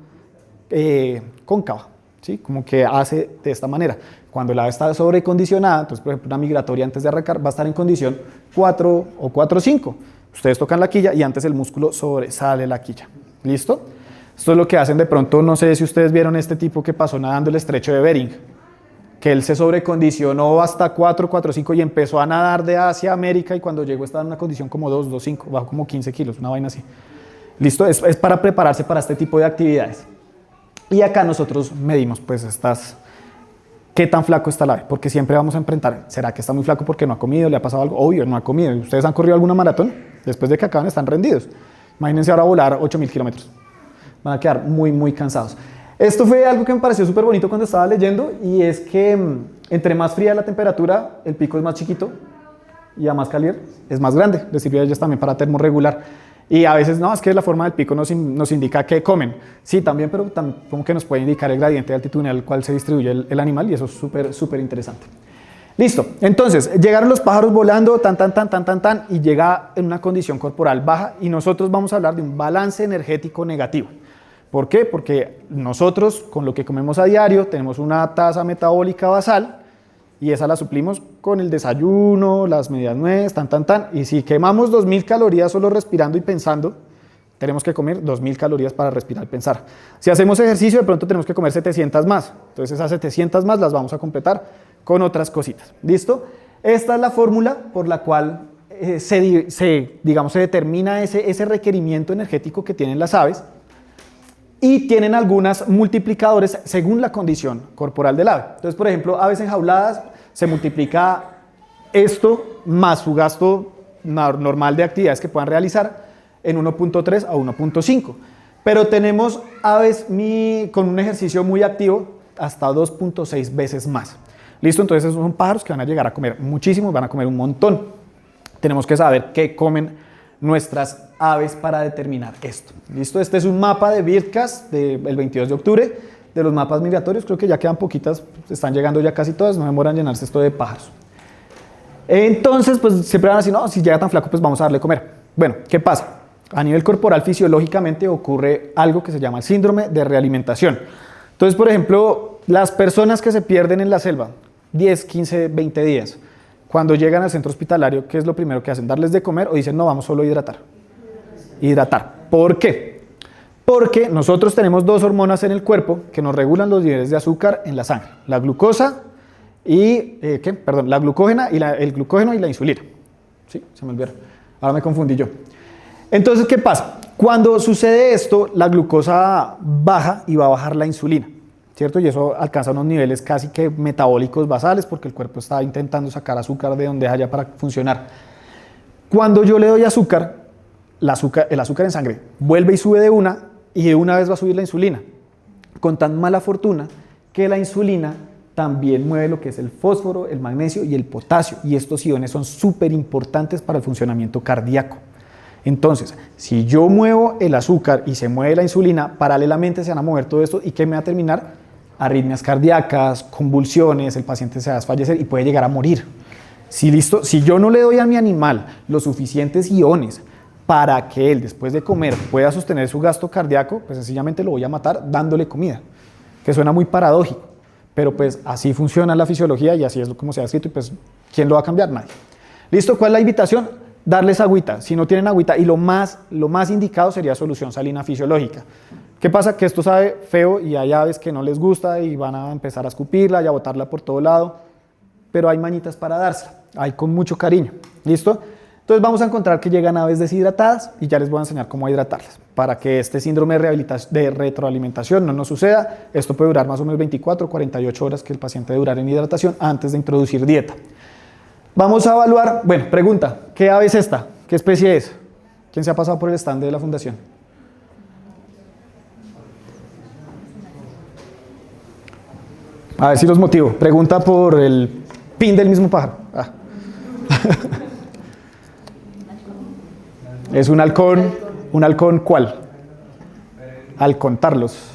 cóncava, ¿sí? Como que hace de esta manera. Cuando el ave está sobrecondicionada, entonces por ejemplo una migratoria antes de arrancar va a estar en condición 4 o 4 o 5. Ustedes tocan la quilla y antes el músculo sobresale la quilla. ¿Listo? Esto es lo que hacen de pronto, no sé si ustedes vieron este tipo que pasó nadando el estrecho de Bering, que él se sobrecondicionó hasta 4, 4, 5 y empezó a nadar de Asia a América y cuando llegó estaba en una condición como 2, 2, 5, bajó como 15 kilos, una vaina así. ¿Listo? Es para prepararse para este tipo de actividades. Y acá nosotros medimos pues qué tan flaco está el ave, porque siempre vamos a enfrentar, ¿será que está muy flaco porque no ha comido, le ha pasado algo? Obvio, no ha comido. ¿Ustedes han corrido alguna maratón? Después de que acaban están rendidos. Imagínense ahora volar 8.000 kilómetros. Van a quedar muy, muy cansados. Esto fue algo que me pareció súper bonito cuando estaba leyendo y es que entre más fría la temperatura, el pico es más chiquito y a más caliente es más grande. Les sirve a ellos también para termorregular. Y a veces, no, es que la forma del pico nos indica qué comen. Sí, también, pero también como que nos puede indicar el gradiente de altitud en el cual se distribuye el animal y eso es súper, súper interesante. Listo, entonces llegaron los pájaros volando, tan, y llega en una condición corporal baja y nosotros vamos a hablar de un balance energético negativo. ¿Por qué? Porque nosotros con lo que comemos a diario tenemos una tasa metabólica basal y esa la suplimos con el desayuno, las medias nuez, y si quemamos 2.000 calorías solo respirando y pensando, tenemos que comer 2.000 calorías para respirar y pensar. Si hacemos ejercicio, de pronto tenemos que comer 700 más. Entonces esas 700 más las vamos a completar con otras cositas. ¿Listo? Esta es la fórmula por la cual se determina ese requerimiento energético que tienen las aves y tienen algunos multiplicadores según la condición corporal del ave. Entonces, por ejemplo, aves enjauladas se multiplica esto más su gasto normal de actividades que puedan realizar en 1.3 a 1.5. Pero tenemos aves con un ejercicio muy activo hasta 2.6 veces más. ¿Listo? Entonces esos son pájaros que van a llegar a comer muchísimo, van a comer un montón. Tenemos que saber qué comen nuestras aves para determinar esto. ¿Listo? Este es un mapa de Birdcast del 22 de octubre de los mapas migratorios. Creo que ya quedan poquitas, están llegando ya casi todas, no demoran llenarse esto de pájaros. Entonces, pues siempre van a decir, no, si llega tan flaco, pues vamos a darle a comer. Bueno, ¿qué pasa? A nivel corporal, fisiológicamente ocurre algo que se llama el síndrome de realimentación. Entonces, por ejemplo, las personas que se pierden en la selva, 10, 15, 20 días, cuando llegan al centro hospitalario, ¿qué es lo primero que hacen? ¿Darles de comer o dicen, no, vamos solo a hidratar? deshidratar. ¿Por qué? Porque nosotros tenemos dos hormonas en el cuerpo que nos regulan los niveles de azúcar en la sangre, la glucosa y, la glucógena y el glucógeno y la insulina. ¿Sí? Se me olvidó. Ahora me confundí yo. Entonces, ¿qué pasa? Cuando sucede esto, la glucosa baja y va a bajar la insulina, ¿cierto? Y eso alcanza unos niveles casi que metabólicos basales porque el cuerpo está intentando sacar azúcar de donde haya para funcionar. Cuando yo le doy azúcar, el azúcar en sangre vuelve y sube de una y de una vez va a subir la insulina. Con tan mala fortuna que la insulina también mueve lo que es el fósforo, el magnesio y el potasio. Y estos iones son súper importantes para el funcionamiento cardíaco. Entonces, si yo muevo el azúcar y se mueve la insulina, paralelamente se van a mover todo esto y ¿qué me va a terminar? Arritmias cardíacas, convulsiones, el paciente se va a desfallecer y puede llegar a morir. Si yo no le doy a mi animal los suficientes iones para que él después de comer pueda sostener su gasto cardíaco, pues sencillamente lo voy a matar dándole comida, que suena muy paradójico, pero pues así funciona la fisiología y así es como se ha escrito y pues ¿quién lo va a cambiar? Nadie. ¿Listo? ¿Cuál es la invitación? Darles agüita. Si no tienen agüita, y lo más indicado sería solución salina fisiológica. ¿Qué pasa? Que esto sabe feo y hay aves que no les gusta y van a empezar a escupirla y a botarla por todo lado, pero hay mañitas para dársela, hay con mucho cariño. ¿Listo? Entonces vamos a encontrar que llegan aves deshidratadas y ya les voy a enseñar cómo hidratarlas para que este síndrome de retroalimentación no nos suceda. Esto puede durar más o menos 24 o 48 horas que el paciente debe durar en hidratación antes de introducir dieta. Vamos a evaluar, bueno, pregunta, ¿qué ave es esta? ¿Qué especie es? ¿Quién se ha pasado por el stand de la fundación? A ver si los motivo. Pregunta por el pin del mismo pájaro. Ah. Es un halcón ¿cuál? Al contarlos.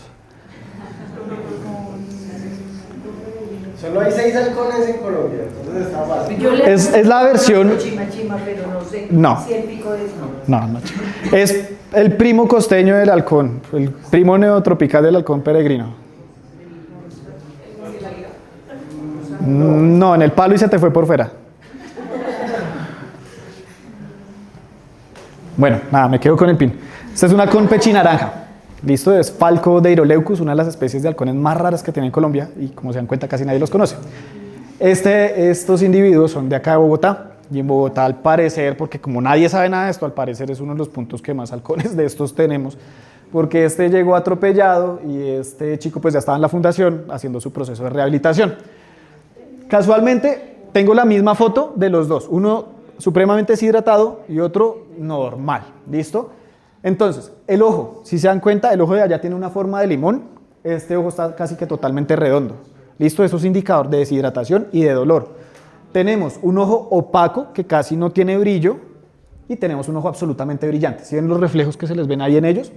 Solo hay 6 halcones en Colombia, entonces está fácil. Es la versión... pero no sé No. si el pico es No. Es el primo costeño del halcón, el primo neotropical del halcón peregrino. No, en el palo y se te fue por fuera. Bueno, nada, me quedo con el pin. Esta es una halcón pechinaranja. Listo, es Falco deiroleucus, una de las especies de halcones más raras que tiene en Colombia y como se dan cuenta casi nadie los conoce. Estos individuos son de acá de Bogotá y en Bogotá al parecer, porque como nadie sabe nada de esto, al parecer es uno de los puntos que más halcones de estos tenemos, porque este llegó atropellado y este chico pues ya estaba en la fundación haciendo su proceso de rehabilitación. Casualmente tengo la misma foto de los dos, uno supremamente deshidratado y otro normal, ¿listo? Entonces, el ojo, si se dan cuenta, el ojo de allá tiene una forma de limón, este ojo está casi que totalmente redondo. ¿Listo? Eso es indicador de deshidratación y de dolor. Tenemos un ojo opaco que casi no tiene brillo y tenemos un ojo absolutamente brillante. ¿Sí ven los reflejos que se les ven ahí en ellos?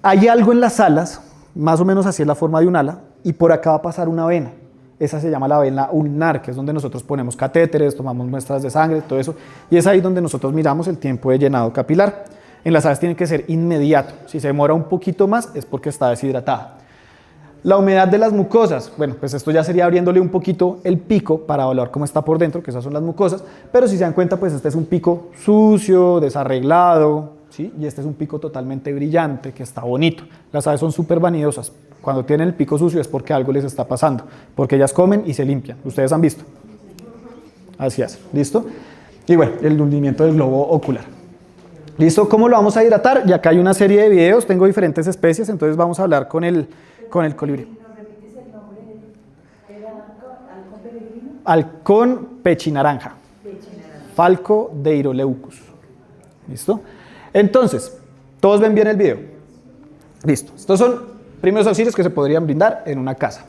Hay algo en las alas, más o menos así es la forma de un ala, y por acá va a pasar una vena. Esa se llama la vena ulnar, que es donde nosotros ponemos catéteres, tomamos muestras de sangre, todo eso, y es ahí donde nosotros miramos el tiempo de llenado capilar. En las aves tiene que ser inmediato. Si se demora un poquito más es porque está deshidratada. La humedad de las mucosas, bueno, pues esto ya sería abriéndole un poquito el pico para evaluar cómo está por dentro, que esas son las mucosas, pero si se dan cuenta, pues este es un pico sucio, desarreglado, ¿sí? Y este es un pico totalmente brillante, que está bonito. Las aves son súper vanidosas. Cuando tienen el pico sucio es porque algo les está pasando, porque ellas comen y se limpian. Ustedes han visto. Así es, ¿listo? Y bueno, el hundimiento del globo ocular. ¿Listo? ¿Cómo lo vamos a hidratar? Y acá hay una serie de videos, tengo diferentes especies, entonces vamos a hablar con el colibrí. ¿Nos repites el nombre del halcón peregrino? Halcón pechinaranja. Falco deiroleucus. ¿Listo? Entonces, ¿todos ven bien el video? Listo. Estos son primeros auxilios que se podrían brindar en una casa.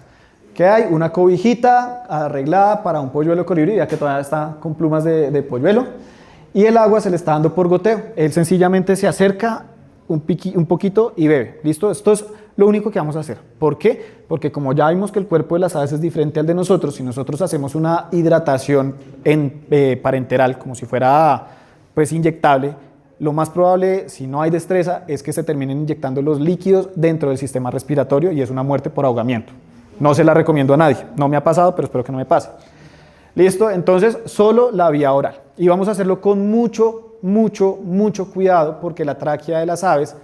¿Qué hay? Una cobijita arreglada para un polluelo colibrí, ya que todavía está con plumas de polluelo. Y el agua se le está dando por goteo. Él sencillamente se acerca un poquito y bebe. ¿Listo? Esto es lo único que vamos a hacer. ¿Por qué? Porque como ya vimos que el cuerpo de las aves es diferente al de nosotros, si nosotros hacemos una hidratación parenteral, como si fuera pues inyectable, lo más probable, si no hay destreza, es que se terminen inyectando los líquidos dentro del sistema respiratorio y es una muerte por ahogamiento. No se la recomiendo a nadie. No me ha pasado, pero espero que no me pase. ¿Listo? Entonces, solo la vía oral. Y vamos a hacerlo con mucho mucho, mucho cuidado porque la tráquea de las aves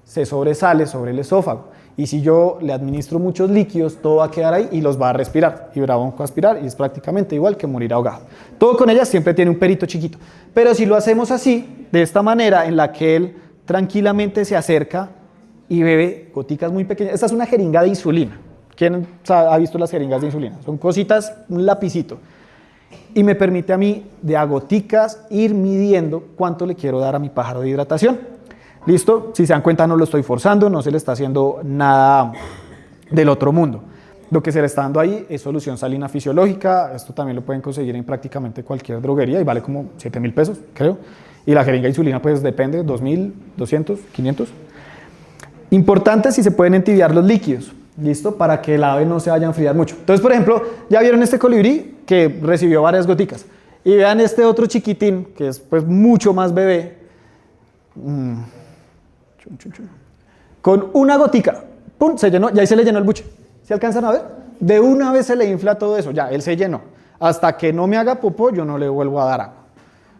se sobresale sobre el esófago. Y si yo le administro muchos líquidos, todo va a quedar ahí y los va a respirar. Y broncoaspirar y es prácticamente igual que morir ahogado. Todo con ellas siempre tiene un perito chiquito. Pero si lo hacemos así, de esta manera en la que él tranquilamente se acerca y bebe goticas muy pequeñas. Esta es una jeringa de insulina. ¿Quién ha visto las jeringas de insulina? Son cositas, un lapicito. Y me permite a mí, de a goticas, ir midiendo cuánto le quiero dar a mi pájaro de hidratación. ¿Listo? Si se dan cuenta, no lo estoy forzando, no se le está haciendo nada del otro mundo. Lo que se le está dando ahí es solución salina fisiológica. Esto también lo pueden conseguir en prácticamente cualquier droguería y vale como 7.000 pesos, creo. Y la jeringa de insulina, pues depende, 2.000, 200, 500. Importante si se pueden entibiar los líquidos, ¿listo? Para que el ave no se vaya a enfriar mucho. Entonces, por ejemplo, ya vieron este colibrí que recibió varias goticas. Y vean este otro chiquitín, que es pues mucho más bebé. Con una gotica, ¡pum!, se llenó, y ahí se le llenó el buche. ¿Se alcanzan a ver? De una vez se le infla todo eso, ya, él se llenó. Hasta que no me haga popó, yo no le vuelvo a dar agua.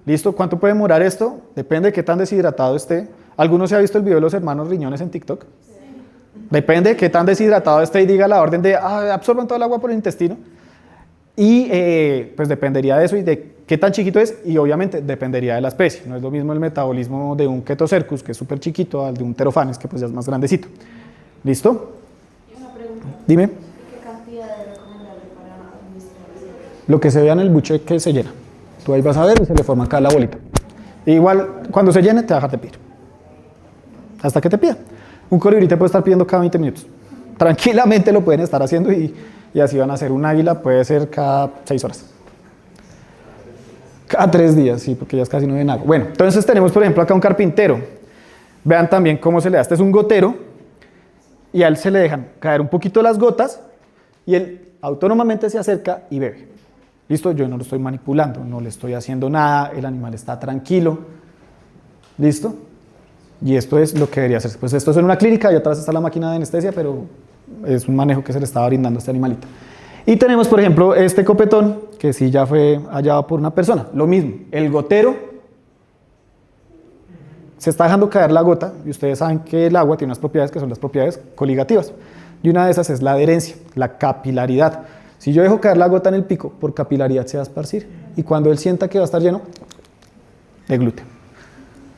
¿Listo? ¿Cuánto puede demorar esto? Depende de qué tan deshidratado esté. ¿Alguno se ha visto el video de los hermanos Riñones en TikTok? Depende de qué tan deshidratado esté y diga la orden de absorban todo el agua por el intestino. Y pues dependería de eso y de qué tan chiquito es, y obviamente dependería de la especie. No es lo mismo el metabolismo de un Ketocercus, que es súper chiquito, al de un Therophanes, que pues ya es más grandecito. ¿Listo? Y una pregunta. Dime. ¿Qué cantidad es recomendable para administrar? Lo que se vea en el buche que se llena. Tú ahí vas a ver y se le forma acá la bolita. Igual, cuando se llene, te vas a dejar de pedir. Hasta que te pida. Un colibrí te puede estar pidiendo cada 20 minutos. Tranquilamente lo pueden estar haciendo y así van a hacer. Un águila puede ser cada 6 horas. Cada 3 días, sí, porque ya es casi no ven agua. Bueno, entonces tenemos, por ejemplo, acá un carpintero. Vean también cómo se le da. Este es un gotero y a él se le dejan caer un poquito las gotas y él autónomamente se acerca y bebe. ¿Listo? Yo no lo estoy manipulando, no le estoy haciendo nada, el animal está tranquilo. ¿Listo? Y esto es lo que debería hacerse. Pues esto es en una clínica y atrás está la máquina de anestesia, pero es un manejo que se le estaba brindando a este animalito. Y tenemos, por ejemplo, este copetón, que sí ya fue hallado por una persona. Lo mismo, el gotero se está dejando caer la gota, y ustedes saben que el agua tiene unas propiedades que son las propiedades coligativas. Y una de esas es la adherencia, la capilaridad. Si yo dejo caer la gota en el pico, por capilaridad se va a esparcir. Y cuando él sienta que va a estar lleno, deglute.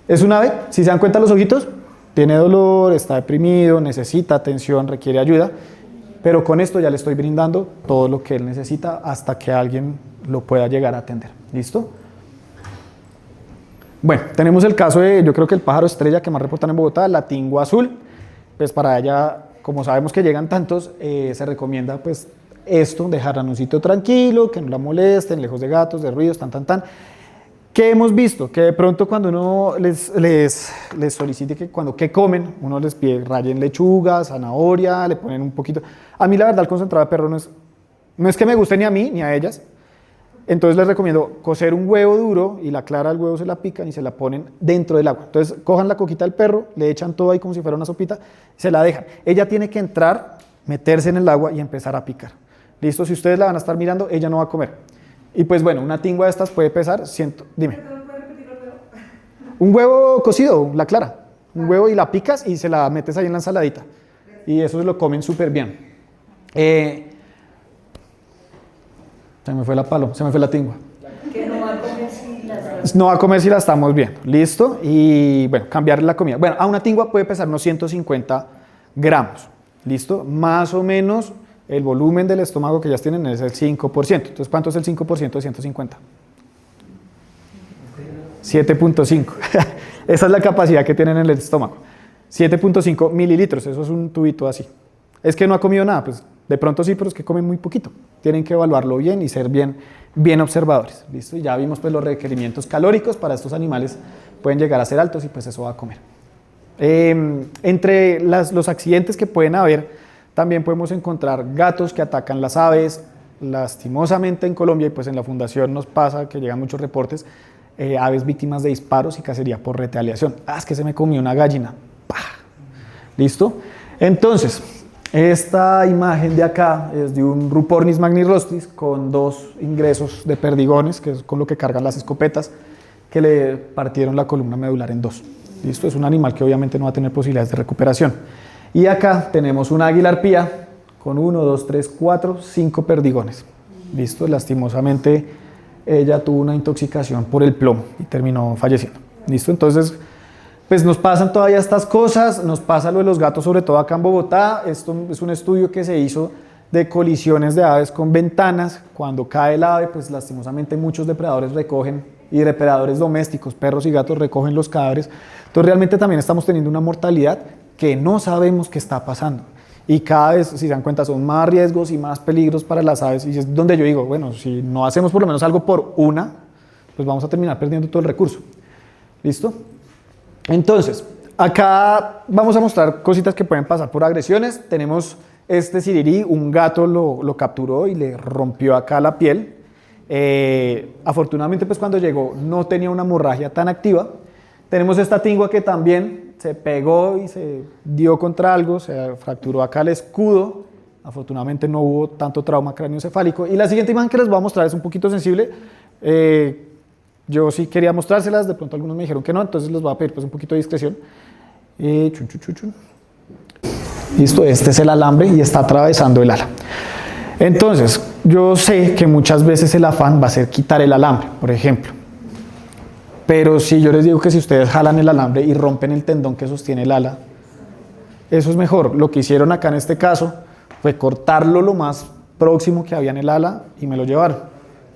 Es un ave, si se dan cuenta los ojitos, tiene dolor, está deprimido, necesita atención, requiere ayuda. Pero con esto ya le estoy brindando todo lo que él necesita hasta que alguien lo pueda llegar a atender. ¿Listo? Bueno, tenemos el caso de, yo creo que el pájaro estrella que más reportan en Bogotá, la tingua azul. Pues para ella, como sabemos que llegan tantos, se recomienda pues esto, dejarla en un sitio tranquilo, que no la molesten, lejos de gatos, de ruidos, tan. ¿Qué hemos visto? Que de pronto cuando uno les solicite que cuando ¿qué comen? Uno les pide rayen lechuga, zanahoria, le ponen un poquito. A mí la verdad el concentrado de perro no es que me guste ni a mí ni a ellas. Entonces les recomiendo cocer un huevo duro y la clara del huevo se la pican y se la ponen dentro del agua. Entonces cojan la coquita del perro, le echan todo ahí como si fuera una sopita, se la dejan. Ella tiene que entrar, meterse en el agua y empezar a picar. ¿Listo? Si ustedes la van a estar mirando, ella no va a comer. Y pues bueno, una tingua de estas puede pesar 100, dime. Un huevo cocido, la clara. Un huevo y la picas y se la metes ahí en la ensaladita. Y eso se lo comen súper bien. Se me fue la tingua. Que no va a comer si las... No va a comer si la estamos viendo. ¿Listo? Y bueno, cambiar la comida. Bueno, a una tingua puede pesar unos 150 gramos. ¿Listo? Más o menos el volumen del estómago que ellas tienen es el 5%. Entonces, ¿cuánto es el 5% de 150? 7.5. Esa es la capacidad que tienen en el estómago. 7.5 mililitros, eso es un tubito así. Es que no ha comido nada, pues de pronto sí, pero es que comen muy poquito. Tienen que evaluarlo bien y ser bien observadores. ¿Listo? Y ya vimos pues los requerimientos calóricos para estos animales pueden llegar a ser altos y pues eso va a comer. Entre los accidentes que pueden haber, también podemos encontrar gatos que atacan las aves. Lastimosamente en Colombia, y pues en la fundación nos pasa que llegan muchos reportes, aves víctimas de disparos y cacería por retaliación. Es que se me comió una gallina. ¡Pah! ¿Listo? Entonces, esta imagen de acá es de un Rupornis magnirostris con 2 ingresos de perdigones, que es con lo que cargan las escopetas. que le partieron la columna medular en dos. ¿Listo? Es un animal que obviamente no va a tener posibilidades de recuperación. Y acá tenemos una águila arpía con 1, 2, 3, 4, 5 perdigones. ¿Listo? Lastimosamente ella tuvo una intoxicación por el plomo y terminó falleciendo. ¿Listo? Entonces, pues nos pasan todavía estas cosas, nos pasa lo de los gatos, sobre todo acá en Bogotá. Esto es un estudio que se hizo de colisiones de aves con ventanas. Cuando cae el ave, pues lastimosamente muchos depredadores recogen, y depredadores domésticos, perros y gatos, recogen los cadáveres. Entonces realmente también estamos teniendo una mortalidad que no sabemos qué está pasando. Y cada vez, si se dan cuenta, son más riesgos y más peligros para las aves. Y es donde yo digo, bueno, si no hacemos por lo menos algo por una, pues vamos a terminar perdiendo todo el recurso. ¿Listo? Entonces, acá vamos a mostrar cositas que pueden pasar por agresiones. Tenemos este sirirí, un gato lo capturó y le rompió acá la piel. Afortunadamente, pues cuando llegó no tenía una hemorragia tan activa. Tenemos esta tingua que también se pegó y se dio contra algo, se fracturó acá el escudo. Afortunadamente no hubo tanto trauma craneoencefálico. Y la siguiente imagen que les voy a mostrar es un poquito sensible. Yo sí quería mostrárselas, de pronto algunos me dijeron que no, entonces les voy a pedir pues un poquito de discreción. Listo, este es el alambre y está atravesando el ala. Entonces, yo sé que muchas veces el afán va a ser quitar el alambre, por ejemplo. Pero si yo les digo que si ustedes jalan el alambre y rompen el tendón que sostiene el ala, eso es mejor. Lo que hicieron acá en este caso fue cortarlo lo más próximo que había en el ala y me lo llevaron.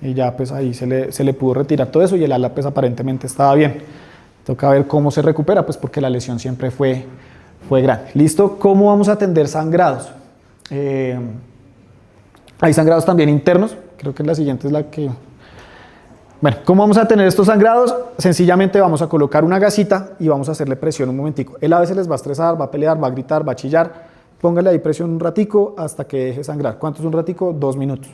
Y ya pues ahí se le pudo retirar todo eso y el ala pues aparentemente estaba bien. Toca ver cómo se recupera, pues porque la lesión siempre fue grande. ¿Listo? ¿Cómo vamos a atender sangrados? Hay sangrados también internos, creo que la siguiente es la que... Bueno, ¿cómo vamos a tener estos sangrados? Sencillamente vamos a colocar una gasita y vamos a hacerle presión un momentico. El ave se les va a estresar, va a pelear, va a gritar, va a chillar. Póngale ahí presión un ratico hasta que deje sangrar. ¿Cuánto es un ratico? 2 minutos.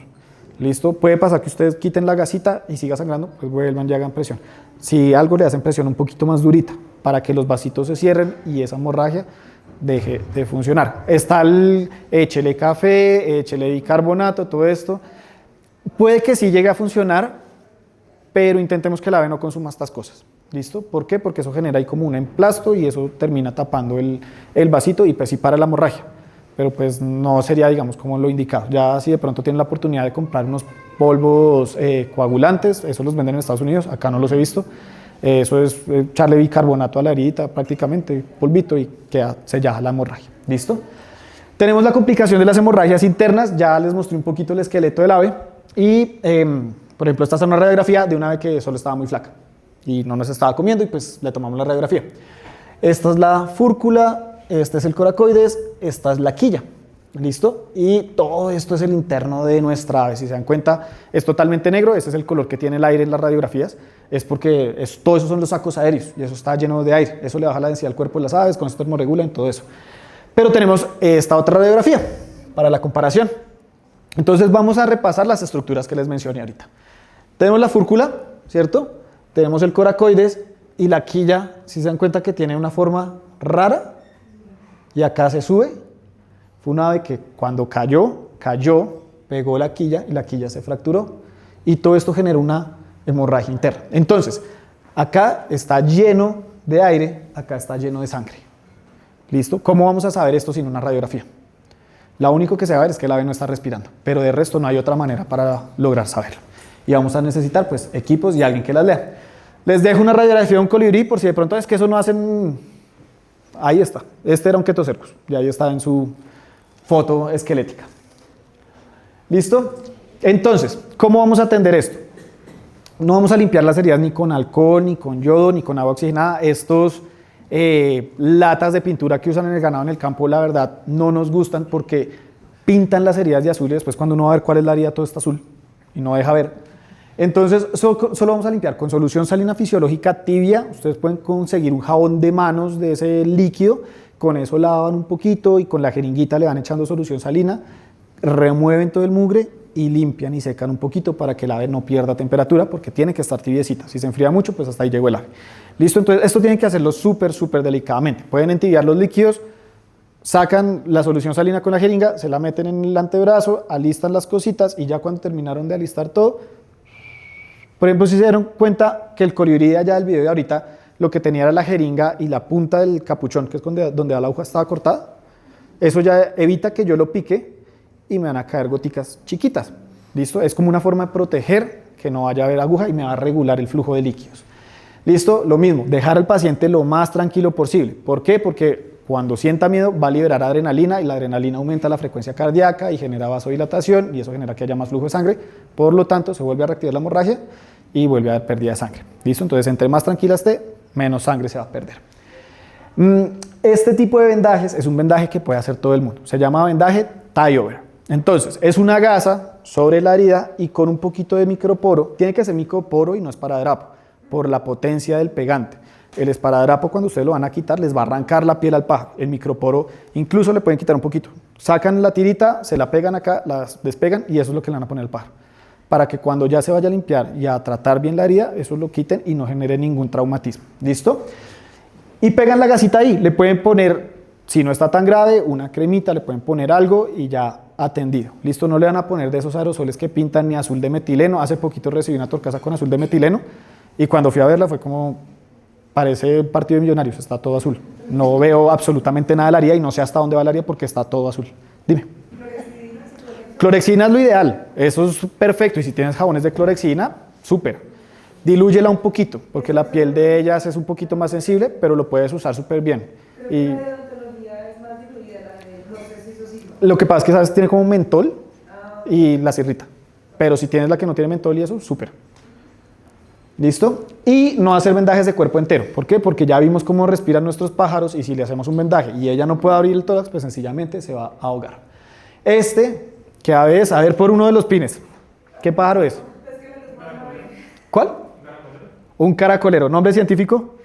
¿Listo? Puede pasar que ustedes quiten la gasita y siga sangrando, pues vuelvan y hagan presión. Si algo le hacen presión un poquito más durita para que los vasitos se cierren y esa hemorragia deje de funcionar. Está el échele café, échele bicarbonato, todo esto. Puede que sí llegue a funcionar, pero intentemos que el ave no consuma estas cosas. ¿Listo? ¿Por qué? Porque eso genera ahí como un emplasto y eso termina tapando el vasito y pues sí para la hemorragia. Pero pues no sería, digamos, como lo indicado. Ya si de pronto tienen la oportunidad de comprar unos polvos coagulantes, eso los venden en Estados Unidos, acá no los he visto. Eso es echarle bicarbonato a la herida prácticamente, polvito, y queda sellada la hemorragia. ¿Listo? Tenemos la complicación de las hemorragias internas, ya les mostré un poquito el esqueleto del ave y, por ejemplo, esta es una radiografía de una ave que solo estaba muy flaca y no nos estaba comiendo y pues le tomamos la radiografía. Esta es la fúrcula, este es el coracoides, esta es la quilla. ¿Listo? Y todo esto es el interno de nuestra ave. Si se dan cuenta, es totalmente negro. Este es el color que tiene el aire en las radiografías. Es porque todo eso son los sacos aéreos y eso está lleno de aire. Eso le baja la densidad al cuerpo de las aves, con esto termorregulan, todo eso. Pero tenemos esta otra radiografía para la comparación. Entonces vamos a repasar las estructuras que les mencioné ahorita. Tenemos la fúrcula, ¿cierto? Tenemos el coracoides y la quilla. Si se dan cuenta que tiene una forma rara y acá se sube. Fue una ave que cuando cayó, pegó la quilla y la quilla se fracturó. Y todo esto generó una hemorragia interna. Entonces, acá está lleno de aire, acá está lleno de sangre. ¿Listo? ¿Cómo vamos a saber esto sin una radiografía? Lo único que se va a ver es que el ave no está respirando, pero de resto no hay otra manera para lograr saberlo. Y vamos a necesitar pues equipos y alguien que las lea. Les dejo una radiografía de un colibrí por si de pronto es que eso no hacen... Ahí está. Este era un Quetocercus y ahí está en su foto esquelética. ¿Listo? Entonces, ¿cómo vamos a atender esto? No vamos a limpiar las heridas ni con alcohol, ni con yodo, ni con agua oxigenada. Estos latas de pintura que usan en el ganado en el campo, la verdad, no nos gustan porque pintan las heridas de azul y después cuando uno va a ver cuál es la herida, todo está azul y no deja ver. Entonces, solo vamos a limpiar con solución salina fisiológica tibia. Ustedes pueden conseguir un jabón de manos de ese líquido. Con eso lavan un poquito y con la jeringuita le van echando solución salina, remueven todo el mugre y limpian y secan un poquito para que el ave no pierda temperatura porque tiene que estar tibiecita. Si se enfría mucho, pues hasta ahí llegó el ave. ¿Listo? Entonces esto tienen que hacerlo súper delicadamente. Pueden entibiar los líquidos, sacan la solución salina con la jeringa, se la meten en el antebrazo, alistan las cositas y ya cuando terminaron de alistar todo, Por ejemplo, si se dieron cuenta que el colibrí allá del video de ahorita, lo que tenía era la jeringa y la punta del capuchón, que es donde la aguja estaba cortada, eso ya evita que yo lo pique y me van a caer goticas chiquitas. ¿Listo? Es como una forma de proteger que no vaya a haber aguja y me va a regular el flujo de líquidos. ¿Listo? Lo mismo, dejar al paciente lo más tranquilo posible. ¿Por qué? Porque cuando sienta miedo va a liberar adrenalina y la adrenalina aumenta la frecuencia cardíaca y genera vasodilatación y eso genera que haya más flujo de sangre. Por lo tanto, se vuelve a reactivar la hemorragia y vuelve a haber pérdida de sangre. ¿Listo? Entonces, entre más tranquila esté, menos sangre se va a perder. Este tipo de vendajes es un vendaje que puede hacer todo el mundo. Se llama vendaje tie-over. Entonces, es una gasa sobre la herida y con un poquito de microporo. Tiene que ser microporo y no esparadrapo, por la potencia del pegante. El esparadrapo, cuando ustedes lo van a quitar, les va a arrancar la piel al pájaro. El microporo incluso le pueden quitar un poquito. Sacan la tirita, se la pegan acá, la despegan y eso es lo que le van a poner al pájaro. Para que cuando ya se vaya a limpiar y a tratar bien la herida, eso lo quiten y no genere ningún traumatismo. ¿Listo? Y pegan la gasita ahí. Le pueden poner, si no está tan grave, una cremita, le pueden poner algo y ya atendido. ¿Listo? No le van a poner de esos aerosoles que pintan ni azul de metileno. Hace poquito recibí una torcaza con azul de metileno y cuando fui a verla fue como, parece partido de Millonarios, está todo azul. No veo absolutamente nada de la herida y no sé hasta dónde va la herida porque está todo azul. Dime. Clorexina es lo ideal, eso es perfecto y si tienes jabones de clorexina, súper. Dilúyela un poquito porque la piel de ellas es un poquito más sensible, pero lo puedes usar súper bien. Y La odontología es más diluida, la de no sé si eso sí. lo que pasa es que sabes tiene como mentol y las irrita, pero si tienes la que no tiene mentol y eso, súper. ¿Listo? Y no hacer vendajes de cuerpo entero. ¿Por qué? Porque ya vimos cómo respiran nuestros pájaros y si le hacemos un vendaje y ella no puede abrir el tórax, pues sencillamente se va a ahogar. Que a ver por uno de los pines. ¿Qué pájaro es? ¿Cuál? Un caracolero. ¿Nombre científico?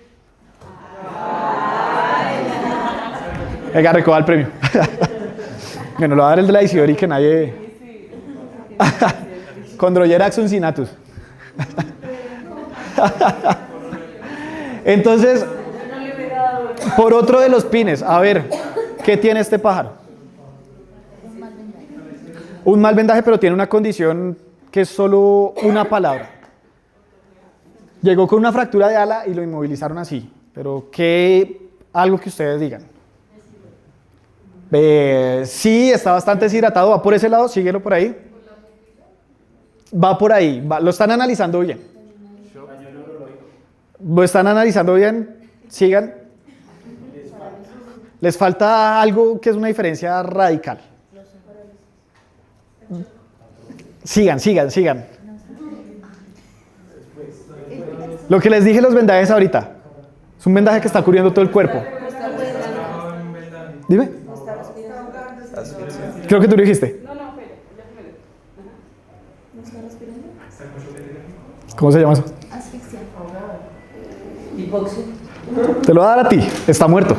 Venga, recoja el premio. Bueno, lo va a dar el de la Isidori que nadie... Chondroyera suncinatus. Entonces, por otro de los pines, a ver, ¿qué tiene este pájaro? Un mal vendaje, pero tiene una condición que es solo una palabra. Llegó con una fractura de ala y lo inmovilizaron así, pero algo que ustedes digan. Sí, está bastante deshidratado, va por ese lado, síguelo por ahí. Va por ahí, lo están analizando bien. Lo están analizando bien, sigan. Les falta algo que es una diferencia radical. Sigan. Lo que les dije los vendajes ahorita. Es un vendaje que está cubriendo todo el cuerpo. Dime. Creo que tú lo dijiste. ¿Cómo se llama eso? Asfixia. Hipoxia. Te lo voy a dar a ti. Está muerto.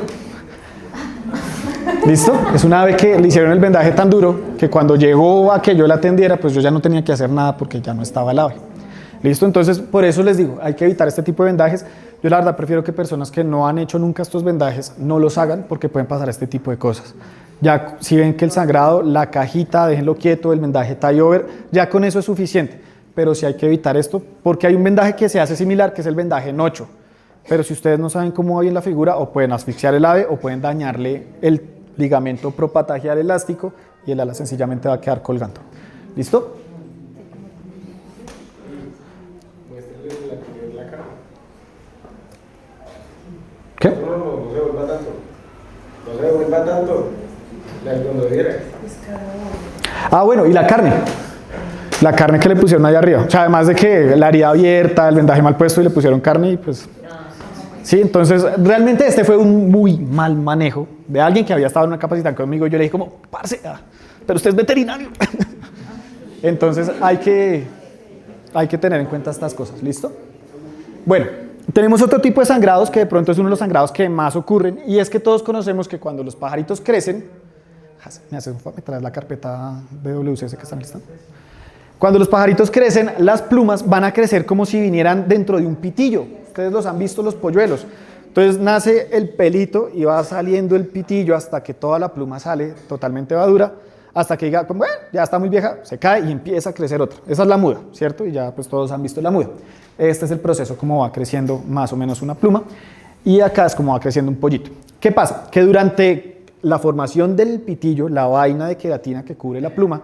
¿Listo? Es una ave que le hicieron el vendaje tan duro que cuando llegó a que yo la atendiera, pues yo ya no tenía que hacer nada porque ya no estaba el ave. ¿Listo? Entonces, por eso les digo, hay que evitar este tipo de vendajes. Yo la verdad prefiero que personas que no han hecho nunca estos vendajes no los hagan porque pueden pasar este tipo de cosas. Ya si ven que el sangrado, la cajita, déjenlo quieto, el vendaje tie over, ya con eso es suficiente. Pero sí hay que evitar esto porque hay un vendaje que se hace similar, que es el vendaje en 8. Pero si ustedes no saben cómo va bien la figura, o pueden asfixiar el ave o pueden dañarle el ligamento propatagial elástico y el ala sencillamente va a quedar colgando. ¿Listo? ¿Qué? No se vuelva tanto. No se vuelva tanto. Cuando viera. Ah, bueno, y la carne. La carne que le pusieron allá arriba. O sea, además de que la herida abierta, el vendaje mal puesto y le pusieron carne y pues... Sí, entonces realmente este fue un muy mal manejo de alguien que había estado en una capacitación conmigo. Yo le dije como, parce, pero usted es veterinario. Entonces hay que tener en cuenta estas cosas, ¿listo? Bueno, tenemos otro tipo de sangrados que de pronto es uno de los sangrados que más ocurren y es que todos conocemos que cuando los pajaritos crecen, me traes la carpeta de WCS que están listando. Cuando los pajaritos crecen, las plumas van a crecer como si vinieran dentro de un pitillo. Ustedes los han visto, los polluelos. Entonces nace el pelito y va saliendo el pitillo hasta que toda la pluma sale totalmente madura, hasta que diga, pues, bueno, ya está muy vieja, se cae y empieza a crecer otra. Esa es la muda, ¿cierto? Y ya pues todos han visto la muda. Este es el proceso como va creciendo más o menos una pluma y acá es como va creciendo un pollito. ¿Qué pasa? Que durante la formación del pitillo, la vaina de queratina que cubre la pluma,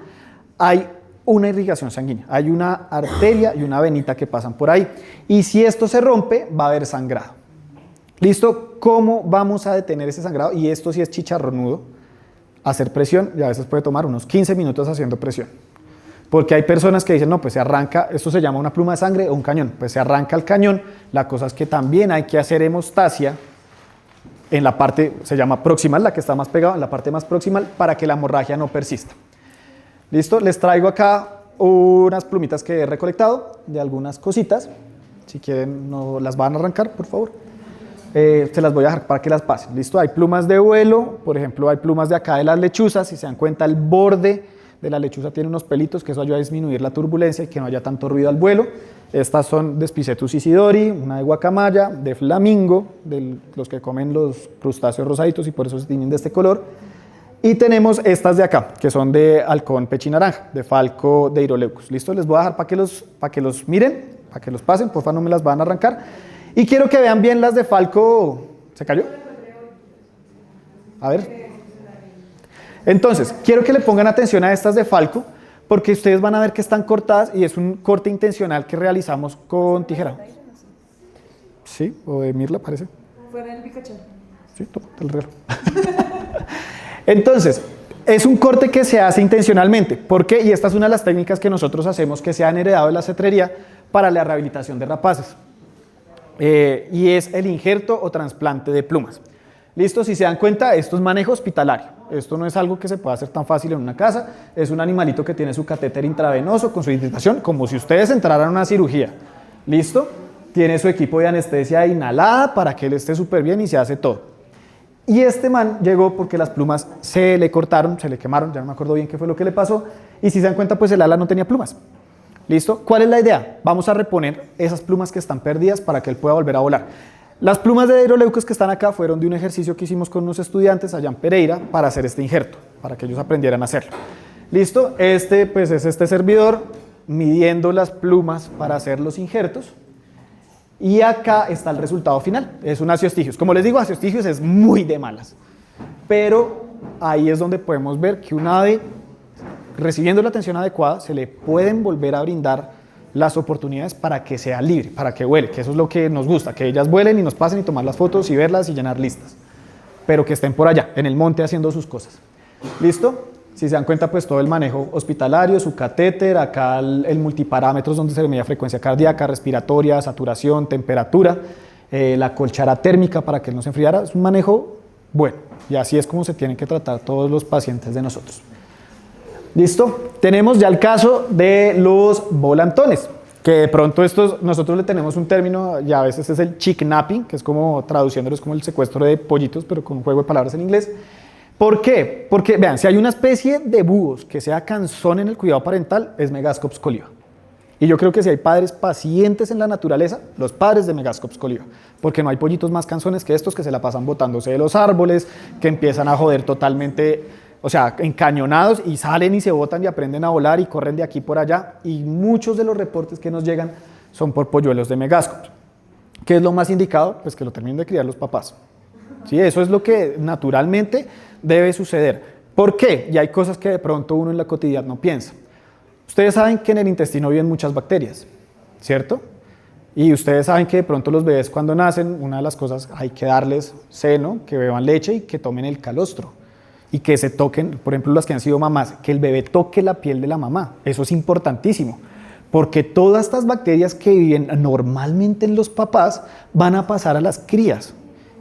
hay una irrigación sanguínea, hay una arteria y una venita que pasan por ahí. Y si esto se rompe, va a haber sangrado. ¿Listo? ¿Cómo vamos a detener ese sangrado? Y esto sí es chicharronudo, hacer presión, y a veces puede tomar unos 15 minutos haciendo presión. Porque hay personas que dicen, no, pues se arranca, esto se llama una pluma de sangre o un cañón, pues se arranca el cañón, la cosa es que también hay que hacer hemostasia en la parte, se llama proximal, la que está más pegada, en la parte más proximal, para que la hemorragia no persista. ¿Listo? Les traigo acá unas plumitas que he recolectado de algunas cositas, si quieren no las van a arrancar, por favor. Se las voy a dejar para que las pasen. ¿Listo? Hay plumas de vuelo, por ejemplo, hay plumas de acá de las lechuzas. Si se dan cuenta, el borde de la lechuza tiene unos pelitos, que eso ayuda a disminuir la turbulencia y que no haya tanto ruido al vuelo. Estas son de Spicetus isidori, una de guacamaya, de flamingo, de los que comen los crustáceos rosaditos y por eso se tienen de este color. Y tenemos estas de acá, que son de halcón pechinaranja, de falco de Hiroleucus. ¿Listo? Les voy a dejar para que los miren, para que los pasen, por favor no me las van a arrancar. Y quiero que vean bien las de falco. ¿Se cayó? A ver. Entonces, quiero que le pongan atención a estas de falco, porque ustedes van a ver que están cortadas y es un corte intencional que realizamos con tijera. ¿Sí? ¿O de Mirla parece? Fuera del Pikachu. Sí, toma el reloj. Entonces, es un corte que se hace intencionalmente. ¿Por qué? Y esta es una de las técnicas que nosotros hacemos que se han heredado de la cetrería para la rehabilitación de rapaces. Y es el injerto o trasplante de plumas. ¿Listo? Si se dan cuenta, esto es manejo hospitalario. Esto no es algo que se pueda hacer tan fácil en una casa. Es un animalito que tiene su catéter intravenoso con su hidratación, como si ustedes entraran a una cirugía. ¿Listo? Tiene su equipo de anestesia inhalada para que él esté súper bien y se hace todo. Y este man llegó porque las plumas se le cortaron, se le quemaron, ya no me acuerdo bien qué fue lo que le pasó. Y si se dan cuenta, pues el ala no tenía plumas. ¿Listo? ¿Cuál es la idea? Vamos a reponer esas plumas que están perdidas para que él pueda volver a volar. Las plumas de Hiroleucus que están acá fueron de un ejercicio que hicimos con unos estudiantes allá en Pereira para hacer este injerto, para que ellos aprendieran a hacerlo. ¿Listo? Pues es este servidor midiendo las plumas para hacer los injertos. Y acá está el resultado final. Es un Aciostigius. Como les digo, Aciostigius es muy de malas. Pero ahí es donde podemos ver que un ave, recibiendo la atención adecuada, se le pueden volver a brindar las oportunidades para que sea libre, para que vuele, que eso es lo que nos gusta, que ellas vuelen y nos pasen y tomar las fotos y verlas y llenar listas, pero que estén por allá, en el monte haciendo sus cosas. ¿Listo? Si se dan cuenta, pues todo el manejo hospitalario, su catéter, acá el multiparámetros donde se le mide frecuencia cardíaca, respiratoria, saturación, temperatura, la colchara térmica para que él no se enfriara, es un manejo bueno, y así es como se tienen que tratar todos los pacientes de nosotros. ¿Listo? Tenemos ya el caso de los volantones, que de pronto nosotros le tenemos un término y a veces es el chicknapping, que es como traduciéndolo, es como el secuestro de pollitos, pero con un juego de palabras en inglés. ¿Por qué? Porque, vean, si hay una especie de búhos que sea cansón en el cuidado parental, es Megascops coliba. Y yo creo que si hay padres pacientes en la naturaleza, los padres de Megascops coliba, porque no hay pollitos más cansones que estos que se la pasan botándose de los árboles, que empiezan a joder totalmente, o sea, encañonados y salen y se botan y aprenden a volar y corren de aquí por allá. Y muchos de los reportes que nos llegan son por polluelos de Megascops. ¿Qué es lo más indicado? Pues que lo terminen de criar los papás. ¿Sí? Eso es lo que naturalmente debe suceder. ¿Por qué? Y hay cosas que de pronto uno en la cotidianidad no piensa. Ustedes saben que en el intestino viven muchas bacterias, ¿cierto? Y ustedes saben que de pronto los bebés cuando nacen, una de las cosas, hay que darles seno, que beban leche y que tomen el calostro. Y que se toquen, por ejemplo, las que han sido mamás, que el bebé toque la piel de la mamá. Eso es importantísimo, porque todas estas bacterias que viven normalmente en los papás van a pasar a las crías.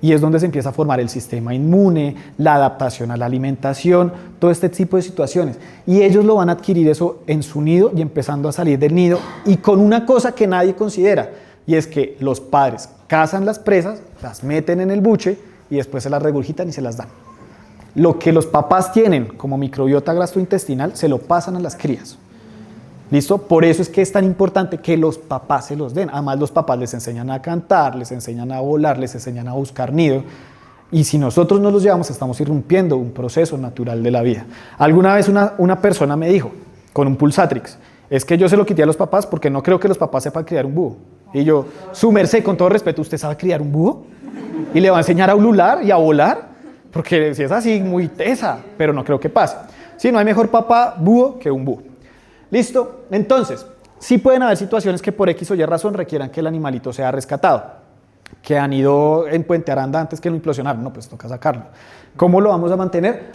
Y es donde se empieza a formar el sistema inmune, la adaptación a la alimentación, todo este tipo de situaciones. Y ellos lo van a adquirir eso en su nido y empezando a salir del nido. Y con una cosa que nadie considera, y es que los padres cazan las presas, las meten en el buche y después se las regurgitan y se las dan. Lo que los papás tienen como microbiota gastrointestinal se lo pasan a las crías. ¿Listo? Por eso es que es tan importante que los papás se los den. Además, los papás les enseñan a cantar, les enseñan a volar, les enseñan a buscar nido. Y si nosotros no los llevamos, estamos irrumpiendo un proceso natural de la vida. Alguna vez una persona me dijo, con un Pulsatrix, es que yo se lo quité a los papás porque no creo que los papás sepan criar un búho. Y yo, su merced, con todo respeto, ¿usted sabe criar un búho? ¿Y le va a enseñar a ulular y a volar? Porque si es así, muy tesa, pero no creo que pase. Sí, no hay mejor papá búho que un búho. ¿Listo? Entonces, sí pueden haber situaciones que por X o Y razón requieran que el animalito sea rescatado, que han ido en Puente Aranda antes que lo implosionaron, no, pues toca sacarlo. ¿Cómo lo vamos a mantener?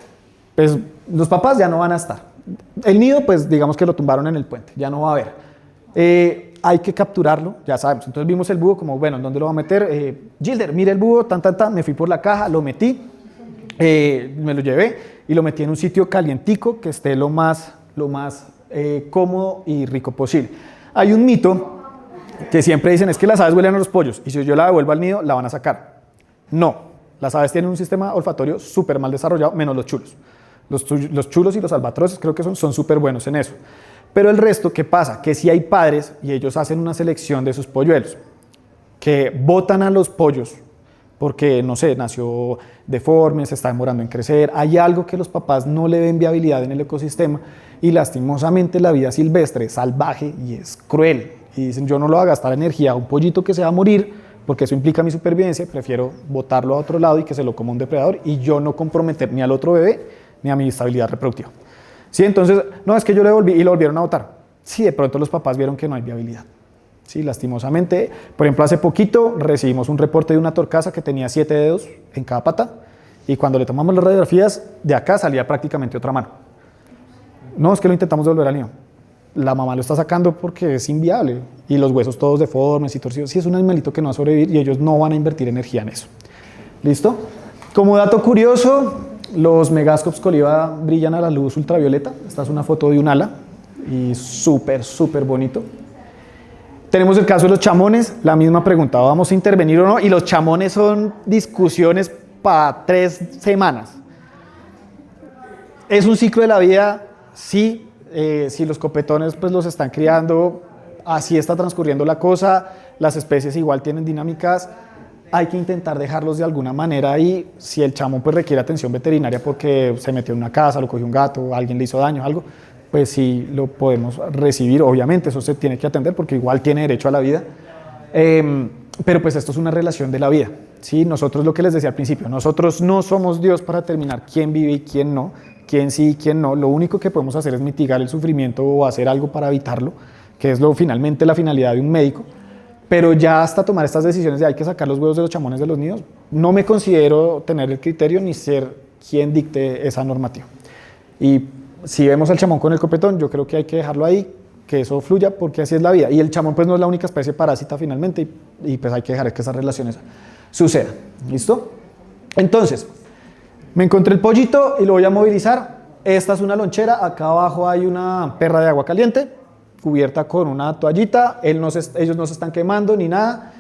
Pues los papás ya no van a estar. El nido, pues digamos que lo tumbaron en el puente, ya no va a haber. Hay que capturarlo, ya sabemos. Entonces vimos el búho como, bueno, ¿en dónde lo va a meter? Gilder, mire el búho, me fui por la caja, lo metí, me lo llevé y lo metí en un sitio calientico que esté lo más cómodo y rico posible. Hay un mito que siempre dicen es que las aves huelen a los pollos y si yo la devuelvo al nido la van a sacar. No, las aves tienen un sistema olfatorio súper mal desarrollado, menos los chulos. Los chulos y los albatroces creo que son súper buenos en eso. Pero el resto, ¿qué pasa? Que si hay padres y ellos hacen una selección de sus polluelos, que botan a los pollos porque, no sé, nació deforme, se está demorando en crecer, hay algo que los papás no le ven viabilidad en el ecosistema y lastimosamente la vida silvestre es salvaje y es cruel. Y dicen, yo no lo voy a gastar energía a un pollito que se va a morir porque eso implica mi supervivencia, prefiero botarlo a otro lado y que se lo coma un depredador y yo no comprometer ni al otro bebé ni a mi estabilidad reproductiva. Sí, entonces, no, es que yo le devolví y lo volvieron a botar. Sí, de pronto los papás vieron que no hay viabilidad. Sí, lastimosamente, por ejemplo, hace poquito recibimos un reporte de una torcaza que tenía 7 dedos en cada pata y cuando le tomamos las radiografías, de acá salía prácticamente otra mano. No, es que lo intentamos devolver al nido. La mamá lo está sacando porque es inviable y los huesos todos deformes y torcidos. Sí, es un animalito que no va a sobrevivir y ellos no van a invertir energía en eso. ¿Listo? Como dato curioso, los Megascops coliba brillan a la luz ultravioleta. Esta es una foto de un ala y súper bonito. Tenemos el caso de los chamones, la misma pregunta, ¿vamos a intervenir o no? Y los chamones son discusiones para 3 semanas. ¿Es un ciclo de la vida? Sí. Si los copetones pues los están criando, así está transcurriendo la cosa, las especies igual tienen dinámicas, hay que intentar dejarlos de alguna manera ahí. Si el chamón pues requiere atención veterinaria porque se metió en una casa, lo cogió un gato, alguien le hizo daño, algo, pues sí lo podemos recibir, obviamente eso se tiene que atender porque igual tiene derecho a la vida, pero pues esto es una relación de la vida, ¿sí? Nosotros, lo que les decía al principio, nosotros no somos Dios para determinar quién vive y quién no, quién sí y quién no, lo único que podemos hacer es mitigar el sufrimiento o hacer algo para evitarlo, que es finalmente la finalidad de un médico, pero ya hasta tomar estas decisiones de hay que sacar los huevos de los chamones de los nidos, no me considero tener el criterio ni ser quien dicte esa normativa. Y si vemos al chamón con el copetón, yo creo que hay que dejarlo ahí, que eso fluya, porque así es la vida. Y el chamón pues no es la única especie parásita finalmente, y pues hay que dejar que esas relaciones sucedan. ¿Listo? Entonces, me encontré el pollito y lo voy a movilizar. Esta es una lonchera, acá abajo hay una perra de agua caliente, cubierta con una toallita, ellos no se están quemando ni nada.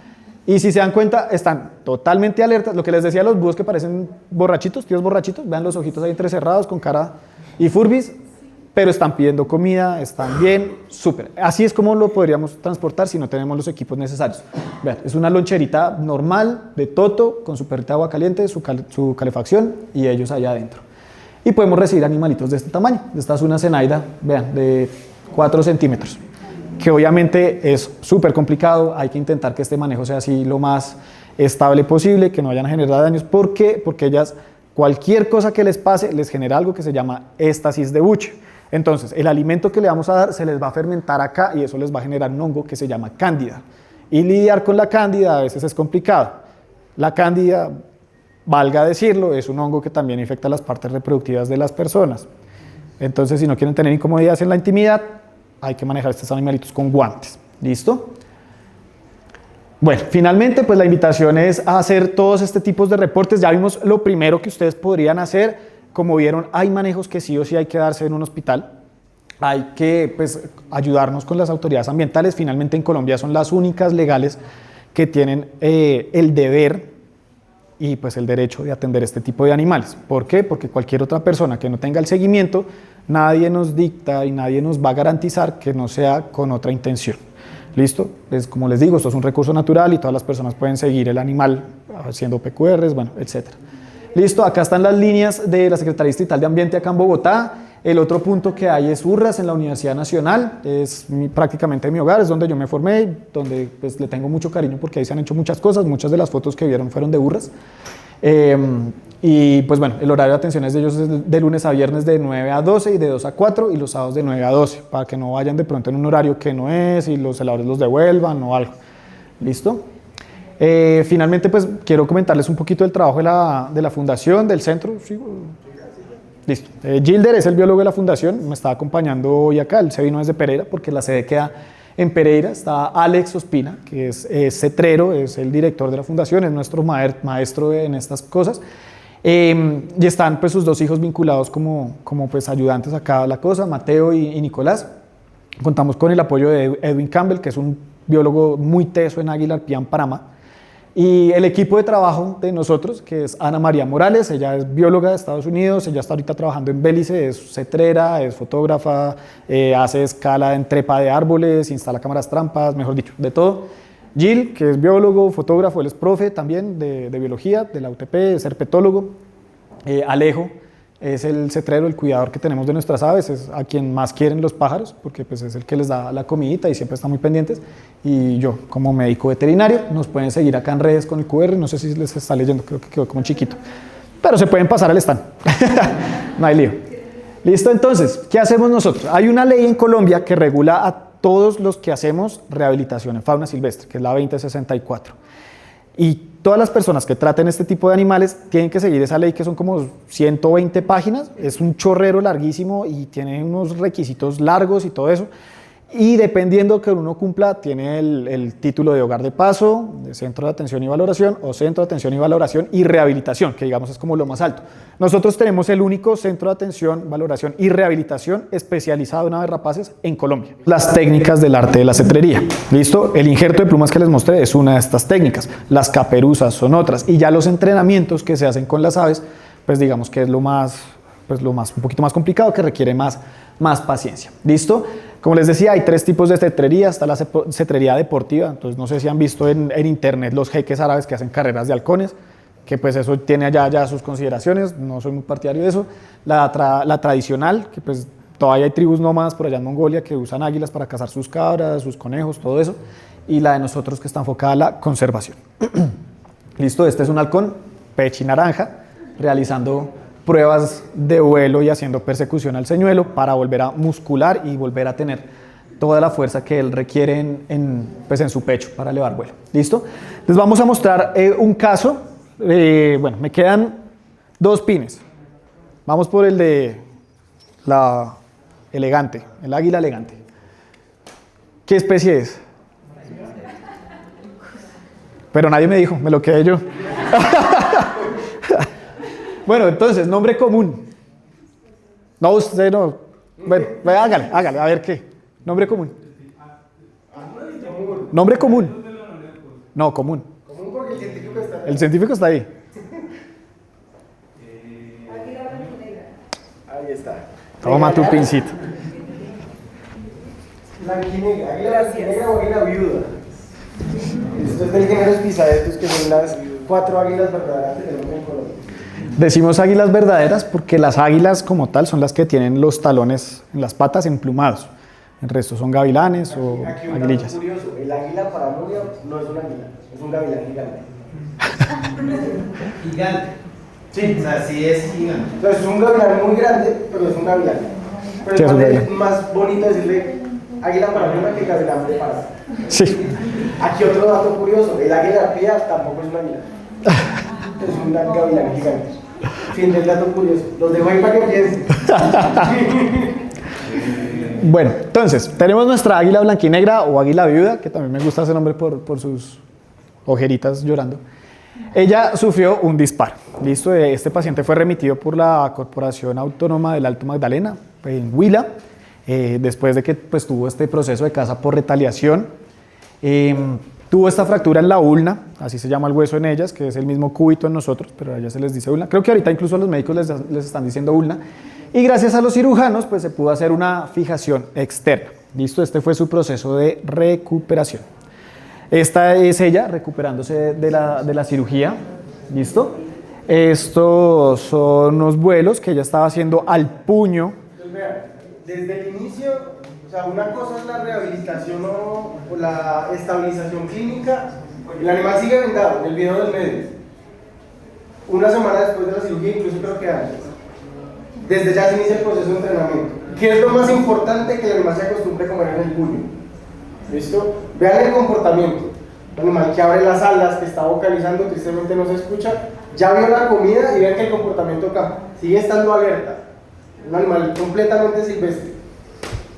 Y si se dan cuenta, están totalmente alertas. Lo que les decía a los búhos que parecen borrachitos, tíos borrachitos, vean los ojitos ahí entrecerrados con cara y furbis, pero están pidiendo comida, están bien, súper. Así es como lo podríamos transportar si no tenemos los equipos necesarios. Vean, es una loncherita normal de toto con su perrita de agua caliente, su calefacción y ellos allá adentro. Y podemos recibir animalitos de este tamaño. Esta es una cenaida, vean, de 4 centímetros, que obviamente es súper complicado. Hay que intentar que este manejo sea así lo más estable posible, que no vayan a generar daños. ¿Por qué? Porque ellas, cualquier cosa que les pase, les genera algo que se llama éstasis de buche. Entonces, el alimento que le vamos a dar se les va a fermentar acá y eso les va a generar un hongo que se llama cándida. Y lidiar con la cándida a veces es complicado. La cándida, valga decirlo, es un hongo que también infecta las partes reproductivas de las personas. Entonces, si no quieren tener incomodidades en la intimidad, hay que manejar estos animalitos con guantes. ¿Listo? Bueno, finalmente, pues la invitación es a hacer todos este tipos de reportes. Ya vimos lo primero que ustedes podrían hacer. Como vieron, hay manejos que sí o sí hay que darse en un hospital. Hay que pues, ayudarnos con las autoridades ambientales. Finalmente, en Colombia son las únicas legales que tienen el deber y pues, el derecho de atender este tipo de animales. ¿Por qué? Porque cualquier otra persona que no tenga el seguimiento, nadie nos dicta y nadie nos va a garantizar que no sea con otra intención. ¿Listo? Pues, como les digo, esto es un recurso natural y todas las personas pueden seguir el animal haciendo PQRs, bueno, etcétera. Listo, acá están las líneas de la Secretaría Distrital de Ambiente acá en Bogotá. El otro punto que hay es Urras en la Universidad Nacional, es prácticamente mi hogar, es donde yo me formé, donde pues le tengo mucho cariño porque ahí se han hecho muchas cosas, muchas de las fotos que vieron fueron de Urras. Y pues bueno, el horario de atención de ellos es de lunes a viernes de 9 a 12 y de 2 a 4 y los sábados de 9 a 12, para que no vayan de pronto en un horario que no es y los celadores los devuelvan o algo. ¿Listo? Finalmente pues quiero comentarles un poquito del trabajo de la fundación, del centro. ¿Sí? Listo. Gilder es el biólogo de la fundación, me está acompañando hoy acá, él se vino desde Pereira porque la sede queda en Pereira. Está Alex Ospina, que es cetrero, es el director de la fundación, es nuestro maestro en estas cosas. Y están pues sus dos hijos vinculados como pues ayudantes a cada la cosa, Mateo y Nicolás. Contamos con el apoyo de Edwin Campbell, que es un biólogo muy teso en Águila Arpía, Panamá. Y el equipo de trabajo de nosotros, que es Ana María Morales, ella es bióloga de Estados Unidos, ella está ahorita trabajando en Bélice, es cetrera, es fotógrafa, hace escala en trepa de árboles, instala cámaras trampas, mejor dicho, de todo. Gil, que es biólogo, fotógrafo, él es profe también de biología, de la UTP, es herpetólogo. Alejo es el cetrero, el cuidador que tenemos de nuestras aves, es a quien más quieren los pájaros, porque pues es el que les da la comidita y siempre están muy pendientes. Y yo, como médico veterinario, nos pueden seguir acá en redes con el QR, no sé si les está leyendo, creo que quedó como chiquito, pero se pueden pasar al stand, no hay lío. Listo, entonces, ¿qué hacemos nosotros? Hay una ley en Colombia que regula a todos los que hacemos rehabilitación en fauna silvestre, que es la 2064. Y todas las personas que traten este tipo de animales tienen que seguir esa ley, que son como 120 páginas, es un chorrero larguísimo y tiene unos requisitos largos y todo eso. Y dependiendo que uno cumpla, tiene el título de hogar de paso, de centro de atención y valoración, o centro de atención y valoración y rehabilitación, que digamos es como lo más alto. Nosotros tenemos el único centro de atención, valoración y rehabilitación especializado en aves rapaces en Colombia. Las técnicas del arte de la cetrería. ¿Listo? El injerto de plumas que les mostré es una de estas técnicas. Las caperuzas son otras. Y ya los entrenamientos que se hacen con las aves, pues digamos que es lo más, un poquito más complicado, que requiere más paciencia. ¿Listo? Como les decía, hay tres tipos de cetrería. Está la cetrería deportiva, entonces no sé si han visto en internet los jeques árabes que hacen carreras de halcones, que pues eso tiene ya sus consideraciones, no soy muy partidario de eso. La tradicional, que pues todavía hay tribus nómadas por allá en Mongolia que usan águilas para cazar sus cabras, sus conejos, todo eso. Y la de nosotros, que está enfocada a la conservación. Listo, este es un halcón pechi naranja, realizando pruebas de vuelo y haciendo persecución al señuelo para volver a muscular y volver a tener toda la fuerza que él requiere en su pecho para elevar vuelo. ¿Listo? Les vamos a mostrar un caso. Bueno, me quedan dos pines. Vamos por el de la elegante, el águila elegante. ¿Qué especie es? Pero nadie me dijo, me lo quedé yo. Bueno, entonces, nombre común. No, usted no. Bueno, hágale, a ver qué. Nombre común. Nombre común. No, común. Común porque el científico está ahí. El científico está ahí. Ahí está. Toma tu pincito. Blanquinegra, águila blanquinegra o águila viuda. Esto es del género Spizaetus, que son las 4 águilas verdaderas que tenemos en Colombia. Decimos águilas verdaderas porque las águilas como tal son las que tienen los talones en las patas emplumados. El resto son gavilanes o Aquí un aguilillas. dato curioso, el águila paramuria no es un águila, es un gavilán gigante. Gigante. Sí, o sea, sí es gigante. Entonces es un gavilán muy grande, pero es un gavilán. Pero Sí, es un es gavilán. más bonito decirle águila paramuria que gavilán preparado. Sí. Aquí otro dato curioso, el águila arpía tampoco es un águila. Es un gavilán gigante. Fin del dato curioso. Los dejo ahí para que piensen. Bueno, entonces, tenemos nuestra águila blanquinegra o águila viuda, que también me gusta ese nombre por sus ojeritas llorando. Ella sufrió un disparo. Listo, este paciente fue remitido por la Corporación Autónoma del Alto Magdalena, en Huila, después de que pues, tuvo este proceso de caza por retaliación. Tuvo esta fractura en la ulna, así se llama el hueso en ellas, que es el mismo cúbito en nosotros, pero a ellas se les dice ulna. Creo que ahorita incluso a los médicos les están diciendo ulna. Y gracias a los cirujanos, pues se pudo hacer una fijación externa. ¿Listo? Este fue su proceso de recuperación. Esta es ella recuperándose de la cirugía. ¿Listo? Estos son unos vuelos que ella estaba haciendo al puño. Entonces, vean, desde el inicio, o sea, una cosa es la rehabilitación o la estabilización clínica. El animal sigue vendado en el video del medio. Una semana después de la cirugía, incluso creo que antes. Desde ya se inicia el proceso de entrenamiento. ¿Qué es lo más importante? Que el animal se acostumbre a comer en el puño. ¿Listo? Vean el comportamiento. Un animal que abre las alas, que está vocalizando, tristemente no se escucha. Ya vio la comida y vean que el comportamiento cambia. Sigue estando alerta. Un animal completamente silvestre.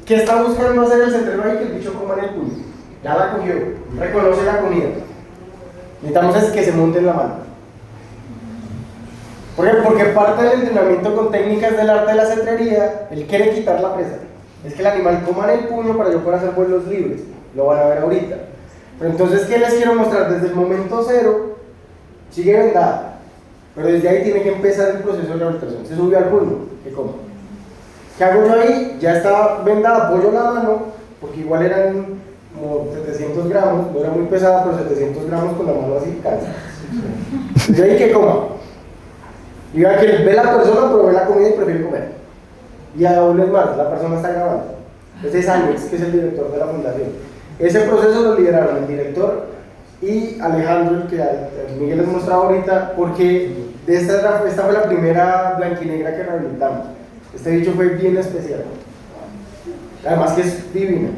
¿Qué está buscando hacer el cetrero ahí? Que el bicho coma en el puño. Ya la cogió, reconoce la comida. Necesitamos es que se monte en la mano. ¿Por qué? Porque parte del entrenamiento con técnicas del arte de la cetrería, él quiere quitar la presa. Es que el animal coma en el puño para yo poder hacer vuelos libres. Lo van a ver ahorita. Pero entonces, ¿qué les quiero mostrar? Desde el momento cero, sigue vendada. Pero desde ahí tiene que empezar el proceso de rehabilitación. Se subió al puño, ¿qué coma? ¿Qué hago yo ahí? Ya está vendada, apoyo la mano, porque igual eran como 700 gramos, no era muy pesada, pero 700 gramos con la mano así cansa. Desde ahí que coma. Y vean que ve la persona, pero ve la comida y prefiere comer. Y aún es más, la persona está grabando. Ese es Alex, que es el director de la fundación. Ese proceso lo lideraron el director y Alejandro, el que Miguel les mostraba ahorita, porque esta fue la primera blanquinegra que rehabilitamos. Este bicho fue bien especial. Además que es divino.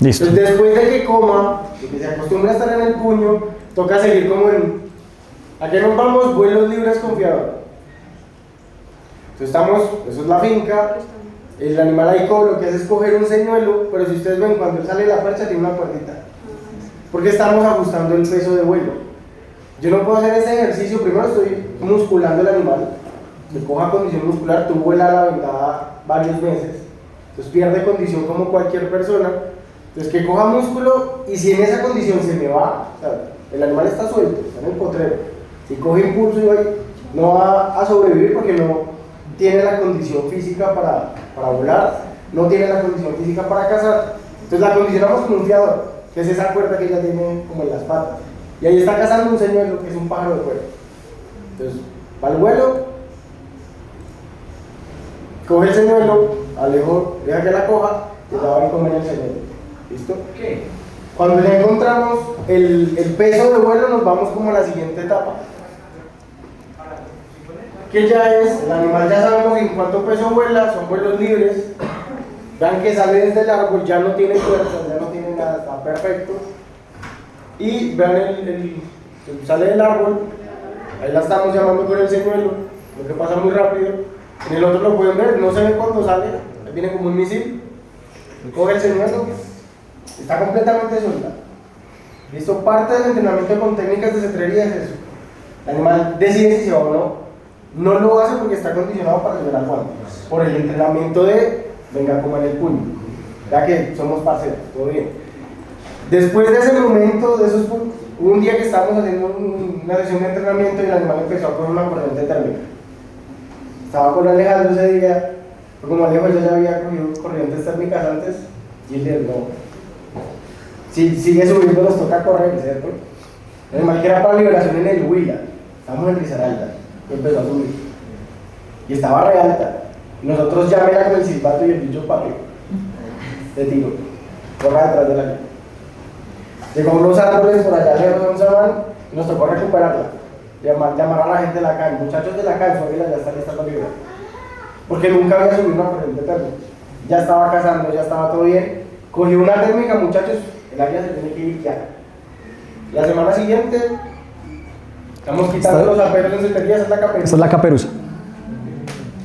Listo. Entonces, después de que coma, de que se acostumbra a estar en el puño, toca seguir como en... ¿A qué nos vamos? Vuelos libres con fiador. Entonces estamos, eso es la finca, el animal ahí lo que hace es coger un señuelo, pero si ustedes ven, cuando él sale de la percha tiene una puertita. Porque estamos ajustando el peso de vuelo. Yo no puedo hacer ese ejercicio, primero estoy musculando el animal, que coja condición muscular, tú vuelas la vendada varios meses, entonces pierde condición como cualquier persona, entonces que coja músculo y si en esa condición se me va, o sea, el animal está suelto, está en el potrero, si coge impulso no va a sobrevivir porque no tiene la condición física para volar, no tiene la condición física para cazar, entonces la condicionamos con un fiador, que es esa cuerda que ella tiene como en las patas, y ahí está cazando un señuelo que es un pájaro de fuego. Entonces va al vuelo, coge el señuelo, Alejo, deja que la coja y la va a comer el señuelo. ¿Listo? ¿Qué? Cuando ya encontramos el peso de vuelo, nos vamos como a la siguiente etapa. Que ya es, el animal ya sabemos en cuánto peso vuela, son vuelos libres. Vean que sale desde el árbol, ya no tiene fuerza, ya no tiene nada, está perfecto. Y vean sale del árbol, ahí la estamos llamando con el señuelo, lo que pasa muy rápido. En el otro lo pueden ver, no se ve cuando sale, ahí viene como un misil, coge el señuelo, está completamente suelta. Listo, parte del entrenamiento con técnicas de cetrería es eso. El animal decide si se va o no, no lo hace porque está condicionado para liberar Juan, por el entrenamiento de venga como en el puño, ya que somos parceros, todo bien. Después de ese momento, hubo un día que estábamos haciendo una sesión de entrenamiento y el animal empezó a coger una corriente térmica. Estaba con Alejandro ese día, como Alejo ya había cogido corrientes térmicas antes, y él dijo, no, si sigue subiendo nos toca correr, ¿cierto? El animal que era para liberación en el Huila, estábamos en Risaralda, y empezó a subir. Y estaba re alta. Nosotros ya era con el silbato y el bicho papi, de tiro, corra detrás de la línea. Llegó unos árboles por allá lejos de un sabán y nos tocó recuperarla. Llamar a la gente de la calle, muchachos de la calle, su águila ya está lista para liberar. Porque nunca había subido una corriente térmica. Ya estaba cazando, ya estaba todo bien. Cogió una térmica, muchachos, el águila se tiene que ir ya. La semana siguiente, estamos quitando los aperos en cetrería, esa es la caperuza. Esta es la caperuza.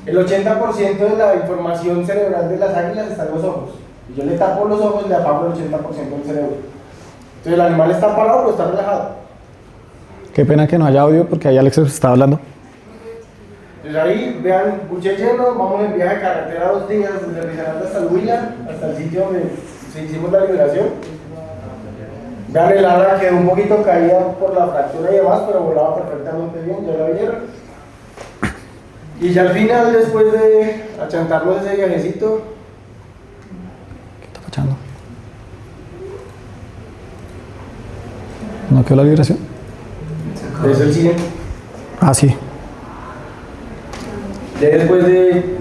El 80% de la información cerebral de las águilas está en los ojos. Y yo le tapo los ojos y le apago el 80% del cerebro. Entonces el animal está parado pero está relajado. Qué pena que no haya audio porque ahí Alex está hablando. Entonces ahí, vean, buche lleno, vamos en viaje de carretera 2 días, desde Risaralda hasta el Huila, hasta el sitio donde hicimos la liberación. Vean el ala quedó un poquito caída por la fractura y demás, pero volaba perfectamente bien, ya la vieron. Y ya al final, después de achantarnos ese viajecito, ¿Qué está fachando? ¿No quedó la liberación? es el cine. Ah, sí. Ya después de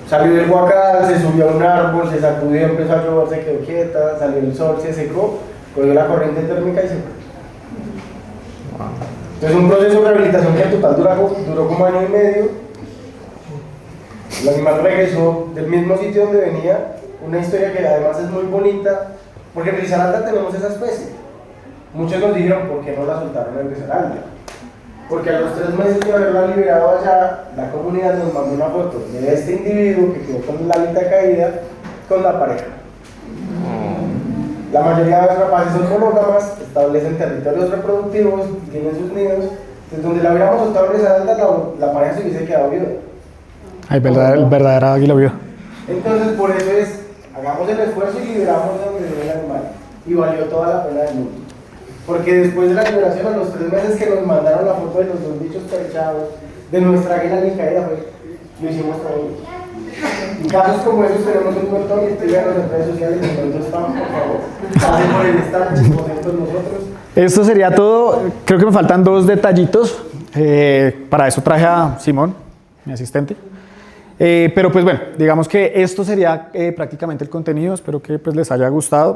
salió del huacal, se subió a un árbol, se sacudió, empezó a llover, se quedó quieta, salió el sol, se secó, cogió la corriente térmica y se fue. Entonces un proceso de rehabilitación que en total duró como año y medio. El animal regresó del mismo sitio donde venía, una historia que además es muy bonita, porque en Risaralda tenemos esa especie. Muchos nos dijeron, ¿por qué no la soltaron en Risaralda? Porque a los 3 meses de haberla liberado allá, la comunidad nos mandó una foto de este individuo que quedó con la alita caída con la pareja. La mayoría de los rapaces son monógamas, establecen territorios reproductivos, tienen sus nidos. Entonces, donde la hubiéramos soltado en Risaralda, la pareja se hubiese quedado viuda. Ay, verdadera águila viuda. Entonces, por eso es, hagamos el esfuerzo y liberamos de donde viene el animal. Y valió toda la pena del mundo. Porque después de la liberación, a los 3 meses que nos mandaron la foto de los 2 bichos perchados, de nuestra águila ni caída, lo hicimos todo. En casos como esos tenemos un montón, y síganos en redes sociales, en pronto spam, por favor. Pasen por el stand, chismoseen con nosotros. Esto sería todo. Creo que me faltan 2 detallitos. Para eso traje a Simón, mi asistente. Pero pues bueno, digamos que esto sería prácticamente el contenido. Espero que pues, les haya gustado.